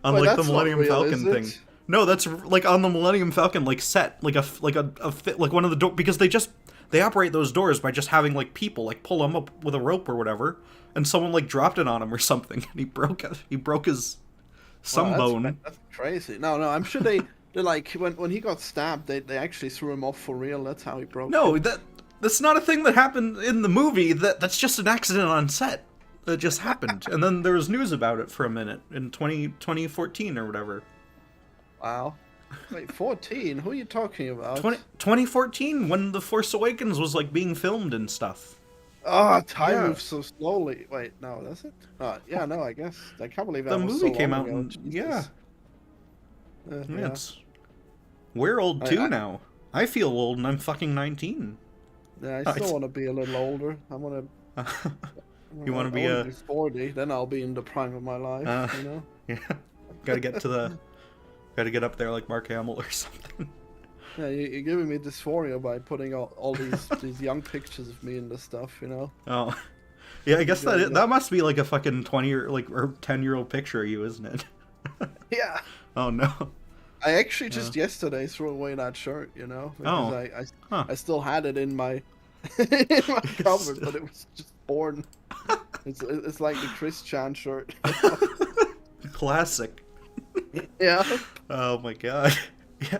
On like the Millennium Falcon thing. No, that's like on the Millennium Falcon like set, like one of the door, because they operate those doors by just having like people like pull them up with a rope or whatever, and someone like dropped it on him or something, and he broke his bone. That's crazy. No, I'm sure they like when he got stabbed, they actually threw him off for real. That's how he broke. No, that's not a thing that happened in the movie. That's just an accident on set that just happened. And then there was news about it for a minute in 2014 or whatever. Wow. Wait, 14? Who are you talking about? 2014, when The Force Awakens was like being filmed and stuff. Oh, time moves so slowly. Wait, no, that's it? Yeah, no, I guess. I can't believe that the movie came out and we're old too now. I feel old and I'm fucking 19. Yeah, I still want to be a little older. I want to. You want to be 40? Then I'll be in the prime of my life. Yeah, gotta get up there like Mark Hamill or something. Yeah, you're giving me dysphoria by putting all these young pictures of me in the stuff. Oh, yeah. I guess that must be like a fucking 20 or 10-year-old picture of you, isn't it? Yeah. Oh no. I actually just yesterday threw away that shirt, because I still had it in my cupboard, but it was just born. It's like the Chris Chan shirt. Classic. Yeah. Oh my god. Yeah.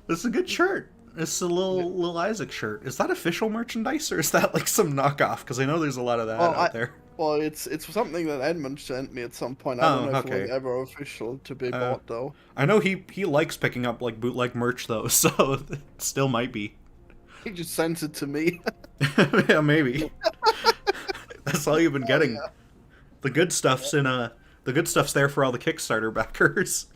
This is a good shirt. This is a little Isaac shirt. Is that official merchandise or is that like some knockoff? Because I know there's a lot of that out there. Well, it's something that Edmund sent me at some point. I don't know if it was ever official to be bought, though. I know he likes picking up like bootleg merch, though, so it still might be. He just sends it to me. Yeah, maybe. That's all you've been getting. Yeah. The good stuff's there for all the Kickstarter backers.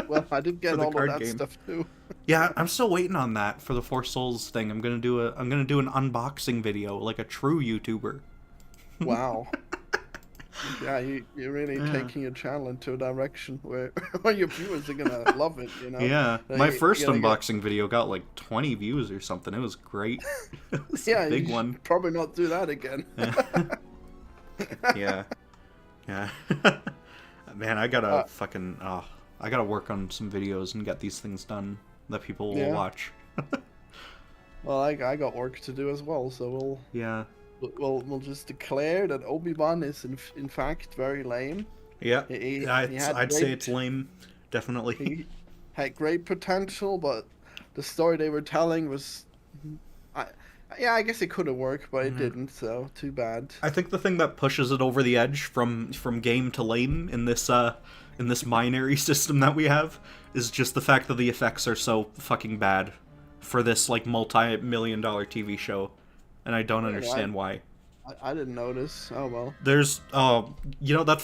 Well, I did get all of that game. stuff too. Yeah, I'm still waiting on that for the Force Souls thing. I'm gonna do an unboxing video like a true YouTuber. Wow. Yeah, you're really taking your channel into a direction where your viewers are gonna love it, you know? Yeah, my first unboxing video got like 20 views or something. It was great. It was a big one. Probably not do that again. Yeah. Yeah. Man, I gotta I gotta work on some videos and get these things done that people will watch. Well, I got work to do as well, so we'll just declare that Obi-Wan is in fact very lame. Yeah, I'd say it's lame, definitely. He had great potential, but the story they were telling was, I guess it could have worked, but it didn't. So too bad. I think the thing that pushes it over the edge from game to lame in this binary system that we have is just the fact that the effects are so fucking bad for this like multi-million-dollar TV show. And I don't understand why. I didn't notice. Oh well. There's you know that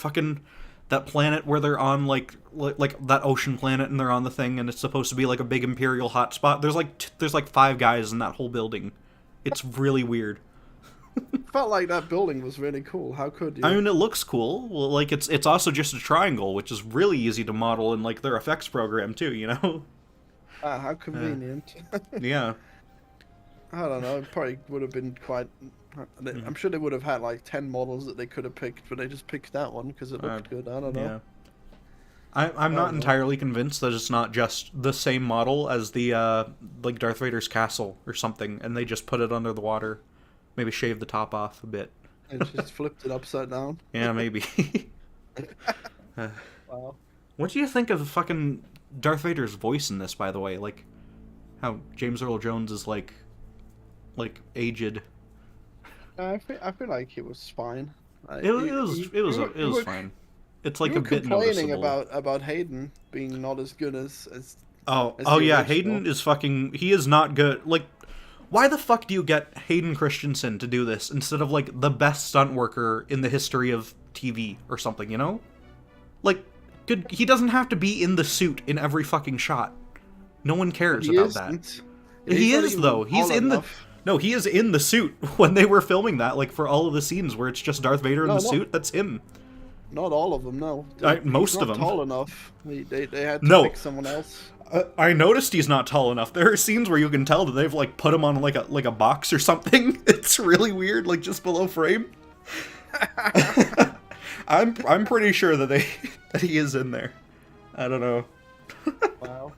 planet where they're on like that ocean planet and they're on the thing and it's supposed to be like a big imperial hotspot. There's like 5 guys in that whole building. It's really weird. Felt like that building was really cool. How could you? I mean, it looks cool. Well, like it's also just a triangle, which is really easy to model in like their effects program too. You know. How convenient. Yeah. I don't know. It probably would have been quite. I'm sure they would have had like 10 models that they could have picked, but they just picked that one because it looked good. I don't know. Yeah. I'm not entirely convinced that it's not just the same model as the like Darth Vader's castle or something, and they just put it under the water, maybe shaved the top off a bit. And just flipped it upside down. Yeah, maybe. Wow. What do you think of fucking Darth Vader's voice in this, by the way? Like, how James Earl Jones is like aged. I feel like it was fine. It was fine. It's like a bit complaining noticeable. about Hayden being not as good as yeah, Hayden is fucking. He is not good. Like, why the fuck do you get Hayden Christensen to do this instead of like the best stunt worker in the history of TV or something? You know, like, good. He doesn't have to be in the suit in every fucking shot. No one cares about that. He is though. He's in the. No, he is in the suit when they were filming that, like, for all of the scenes where it's just Darth Vader in the suit. That's him. Not all of them, no. Most of them. Tall enough. They had to pick someone else. I noticed he's not tall enough. There are scenes where you can tell that they've like put him on like a box or something. It's really weird, like just below frame. I'm pretty sure that he is in there. I don't know. Wow.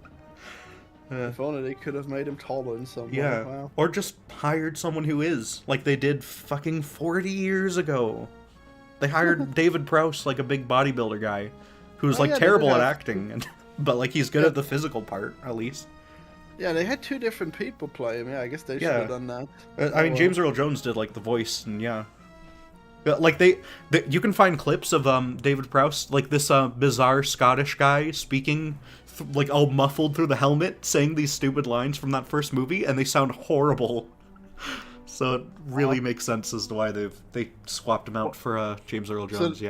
If only they could have made him taller in some way. Yeah. Wow. Or just hired someone who is, like they did fucking 40 years ago. They hired David Prowse, like a big bodybuilder guy, who's like terrible at acting, but like he's good at the physical part, at least. Yeah, they had 2 different people play him. Yeah, I guess they should have done that. I mean, James Earl Jones did like the voice, and like you can find clips of David Prowse, like this bizarre Scottish guy speaking like all muffled through the helmet, saying these stupid lines from that first movie, and they sound horrible. So it really makes sense as to why they swapped him out for James Earl Jones.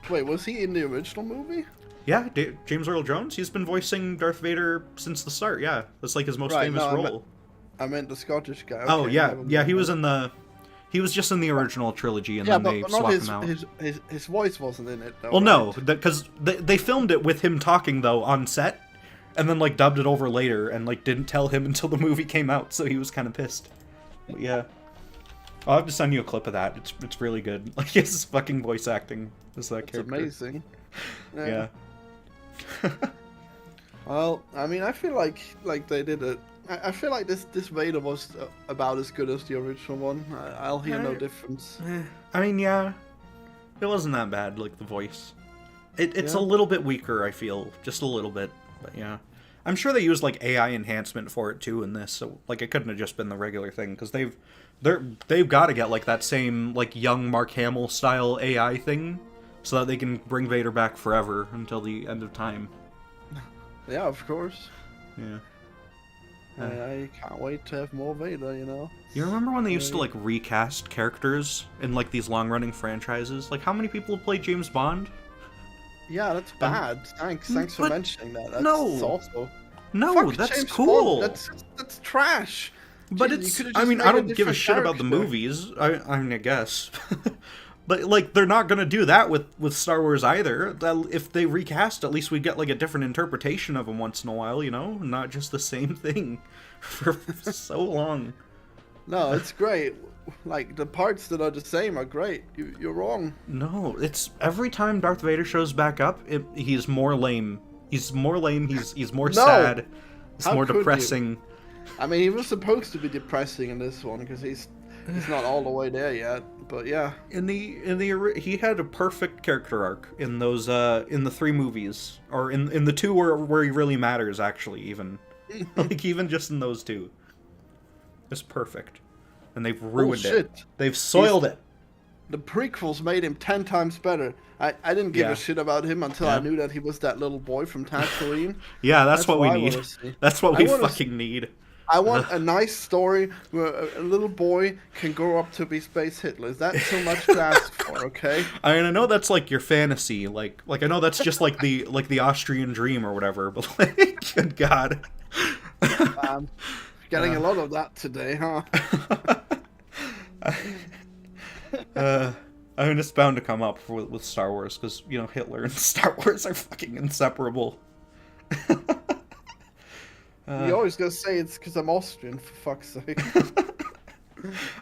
Wait, was he in the original movie? Yeah, James Earl Jones. He's been voicing Darth Vader since the start. Yeah, that's like his most famous role. I meant the Scottish guy. Okay, yeah. He was in the. He was just in the original trilogy, and then they swapped him out. His voice wasn't in it, though. Well, no, because they filmed it with him talking though on set, and then like dubbed it over later, and like didn't tell him until the movie came out, so he was kind of pissed. But yeah, I'll have to send you a clip of that. It's really good. Like his fucking voice acting is that character. It's amazing. Yeah. Well, I mean, I feel like they did it. I feel like this Vader was about as good as the original one. I'll hear no difference. I mean, yeah, it wasn't that bad. Like the voice, it's a little bit weaker. I feel just a little bit, but yeah, I'm sure they used like AI enhancement for it too in this. So like it couldn't have just been the regular thing because they've got to get like that same like young Mark Hamill style AI thing so that they can bring Vader back forever until the end of time. Yeah, of course. Yeah. I can't wait to have more Vader, you know? You remember when they used to, like, recast characters in, like, these long-running franchises? Like, how many people have played James Bond? Yeah, that's bad. Thanks for mentioning that. That's also... No, that's James cool. Bond. That's trash. But Jeez, I mean, I don't give a shit about the movies. I mean, I guess. But, like, they're not gonna do that with Star Wars either. If they recast, at least we get, like, a different interpretation of them once in a while, you know? Not just the same thing for so long. No, it's great. Like, the parts that are the same are great. You're wrong. No, it's... Every time Darth Vader shows back up, he's more lame. He's more lame, he's more sad. It's more depressing. I mean, he was supposed to be depressing in this one, because he's not all the way there yet, but yeah. He had a perfect character arc in those in the 3 movies, or in the 2 where he really matters, actually, even like even just in those 2, it's perfect, and they've ruined it. They've soiled it. The prequels made him 10 times better. I didn't give a shit about him until I knew that he was that little boy from Tatooine. Yeah, that's what we need. That's what we fucking need. I want a nice story where a little boy can grow up to be Space Hitler. Is that too much to ask for? Okay. I mean, I know that's like your fantasy. Like I know that's just like the Austrian dream or whatever. But like, good God. Getting a lot of that today, huh? I mean, it's bound to come up with Star Wars because, you know, Hitler and Star Wars are fucking inseparable. You always gotta say it's because I'm Austrian, for fuck's sake.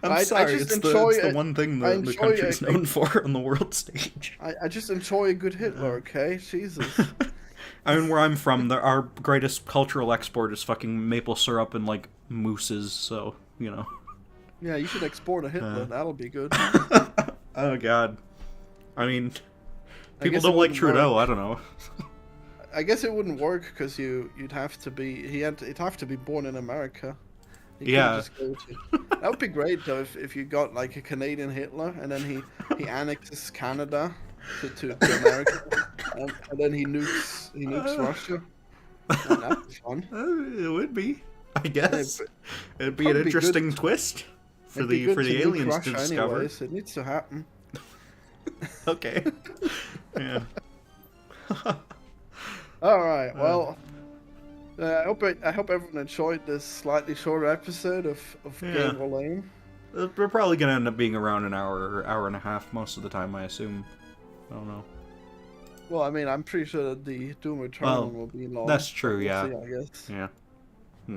I'm sorry, it's the one thing the country's known for on the world stage. I just enjoy a good Hitler, okay? Jesus. I mean, where I'm from, our greatest cultural export is fucking maple syrup and, like, mousses, so, you know. Yeah, you should export a Hitler, that'll be good. Oh, God. I mean, people don't like Trudeau, I don't know. I guess it wouldn't work because it'd have to be born in America. Yeah. That would be great though if you got like a Canadian Hitler and then he annexes Canada to America and then he nukes Russia. And that'd be fun. It would be, I guess. It'd be an interesting twist for the aliens to discover. Anyways. It needs to happen. Okay. Yeah. All right. Well, I hope everyone enjoyed this slightly shorter episode of Game or Lame. We're probably gonna end up being around an hour or hour and a half most of the time, I assume. I don't know. Well, I mean, I'm pretty sure that the Doom Eternal will be long. That's true. Yeah. I guess. Yeah.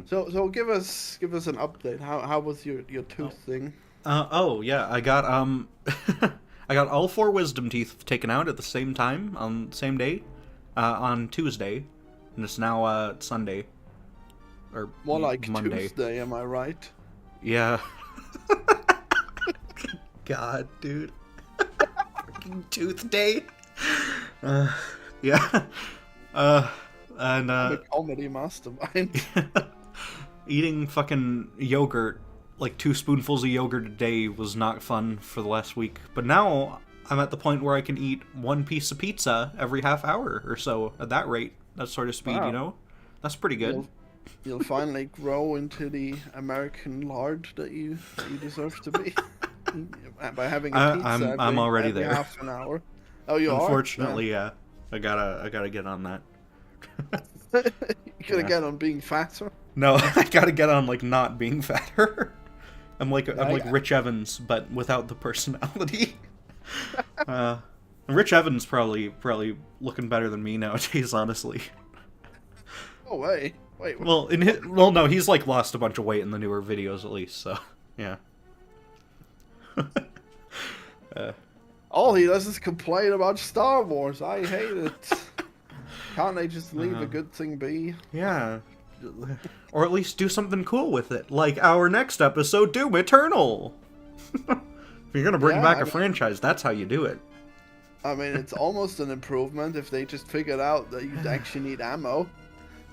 So give us an update. How was your tooth thing? Oh yeah, I got I got all 4 wisdom teeth taken out at the same time on the same day. On Tuesday, and it's now Sunday, or more like Monday. Tuesday, am I right? Yeah. God, dude. Fucking tooth day. Yeah. And I'm a comedy mastermind. Eating fucking yogurt, like 2 spoonfuls of yogurt a day, was not fun for the last week. But now I'm at the point where I can eat 1 piece of pizza every half hour or so at that rate, that sort of speed, you know? That's pretty good. You'll finally grow into the American lard that you deserve to be by having a pizza I'm already every there. half an hour. Oh, you Unfortunately, yeah. I gotta get on that. You gotta get on being fatter? No, I gotta get on, like, not being fatter. I'm like Rich Evans, but without the personality. Rich Evans probably looking better than me nowadays, honestly. Oh wait. Well, no, he's like lost a bunch of weight in the newer videos at least, so yeah. All he does is complain about Star Wars. I hate it. Can't they just leave a good thing be? Yeah. Or at least do something cool with it, like our next episode, Doom Eternal. If you're gonna bring back a franchise, that's how you do it. I mean, it's almost an improvement if they just figured out that you actually need ammo.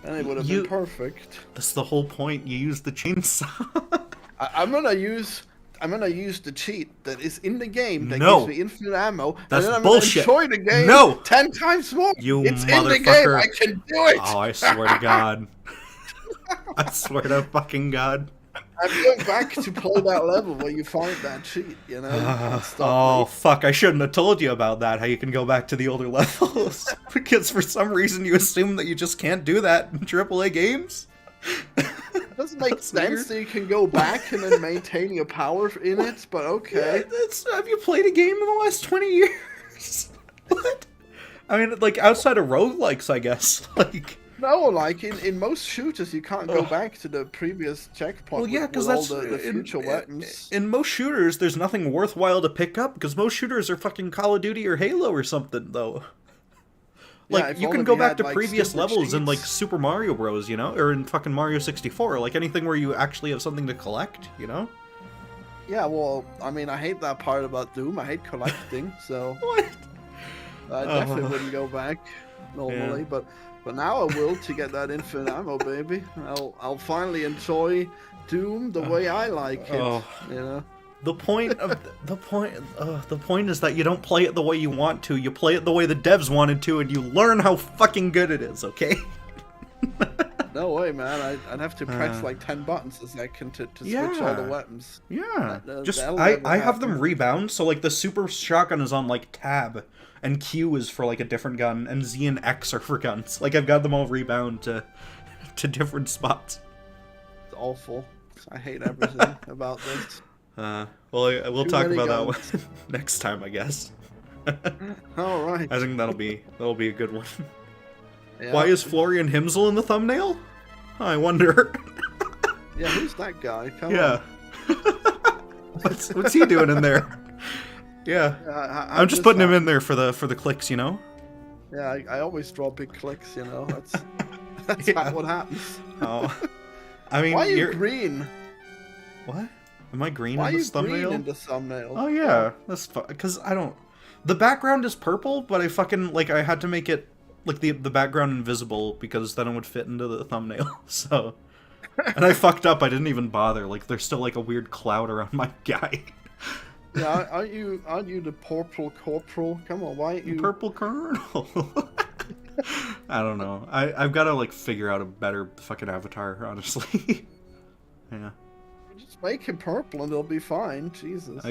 Then it would have been perfect. That's the whole point. You use the chainsaw. I'm gonna use the cheat that is in the game that gives me infinite ammo. That's and then I'm bullshit. Gonna enjoy the game 10 times more. It's in the game. I can do it. Oh, I swear to God. I swear to fucking God. I'm going back to play that level where you find that cheat, you know? Oh, fuck, I shouldn't have told you about that, how you can go back to the older levels. Because for some reason you assume that you just can't do that in AAA games? It doesn't make sense that you can go back and then maintain your power in it, but okay. Yeah, have you played a game in the last 20 years? What? I mean, like, outside of roguelikes, I guess. Like... No, like, in most shooters, you can't go back to the previous checkpoint. Well, yeah, because that's all the future weapons. In most shooters, there's nothing worthwhile to pick up, because most shooters are fucking Call of Duty or Halo or something, though. Like, yeah, you can go back to previous levels in, like, Super Mario Bros., you know? Or in fucking Mario 64, like, anything where you actually have something to collect, you know? Yeah, well, I mean, I hate that part about Doom. I hate collecting, so... What? I definitely wouldn't go back, normally, but now I will to get that infinite ammo, baby. I'll finally enjoy Doom the way I like it, you know? The point is that you don't play it the way you want to. You play it the way the devs wanted to, and you learn how fucking good it is. Okay? No way, man. I'd have to press like 10 buttons a second to switch all the weapons. Yeah. I have them rebound, so like the super shotgun is on like tab, and Q is for like a different gun, and Z and X are for guns. Like I've got them all rebound to different spots. It's awful. I hate everything about this. Well, we'll talk about that one next time, I guess. All right. I think that'll be a good one. Yeah. Why is Florian Himsel in the thumbnail? I wonder. Yeah, who's that guy? Come on. What's he doing in there? Yeah. I'm just putting him in there for the clicks, you know. Yeah, I always draw big clicks, you know. That's what happens. Oh. I mean, why are you green? What? Am I green in this thumbnail? Why are you green in the thumbnail? Oh yeah, that's fun. Because I don't... The background is purple, but I fucking, like, I had to make it, like, the background invisible, because then it would fit into the thumbnail, so... And I fucked up, I didn't even bother. Like, there's still, like, a weird cloud around my guy. Yeah, aren't you the PurpleColonel? Come on, why aren't you... PurpleColonel? I don't know. I've got to, like, figure out a better fucking avatar, honestly. Yeah. Just make him purple and it'll be fine. Jesus.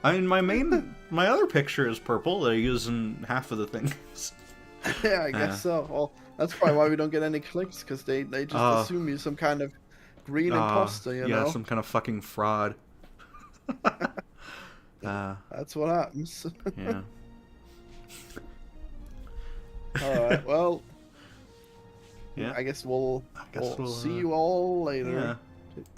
I mean, my other picture is purple that I use in half of the things. Yeah, I guess so. Well, that's probably why we don't get any clicks, because they just assume you're some kind of green imposter, you know? Yeah, some kind of fucking fraud. That's what happens. Yeah. Alright, well... Yeah. I guess we'll see you all later. Yeah.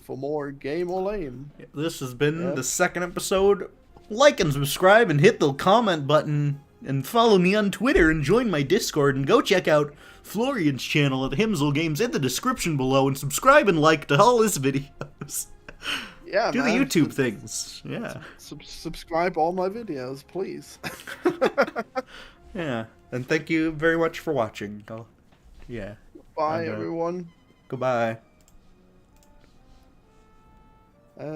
For more Game or Lame. This has been the second episode. Like and subscribe and hit the comment button. And follow me on Twitter and join my Discord. And go check out Florian's channel at Himsel Games in the description below. And subscribe and like to all his videos. Yeah, do the YouTube things. Yeah. Subscribe all my videos, please. Yeah. And thank you very much for watching. Yeah. Bye, everyone. Goodbye. And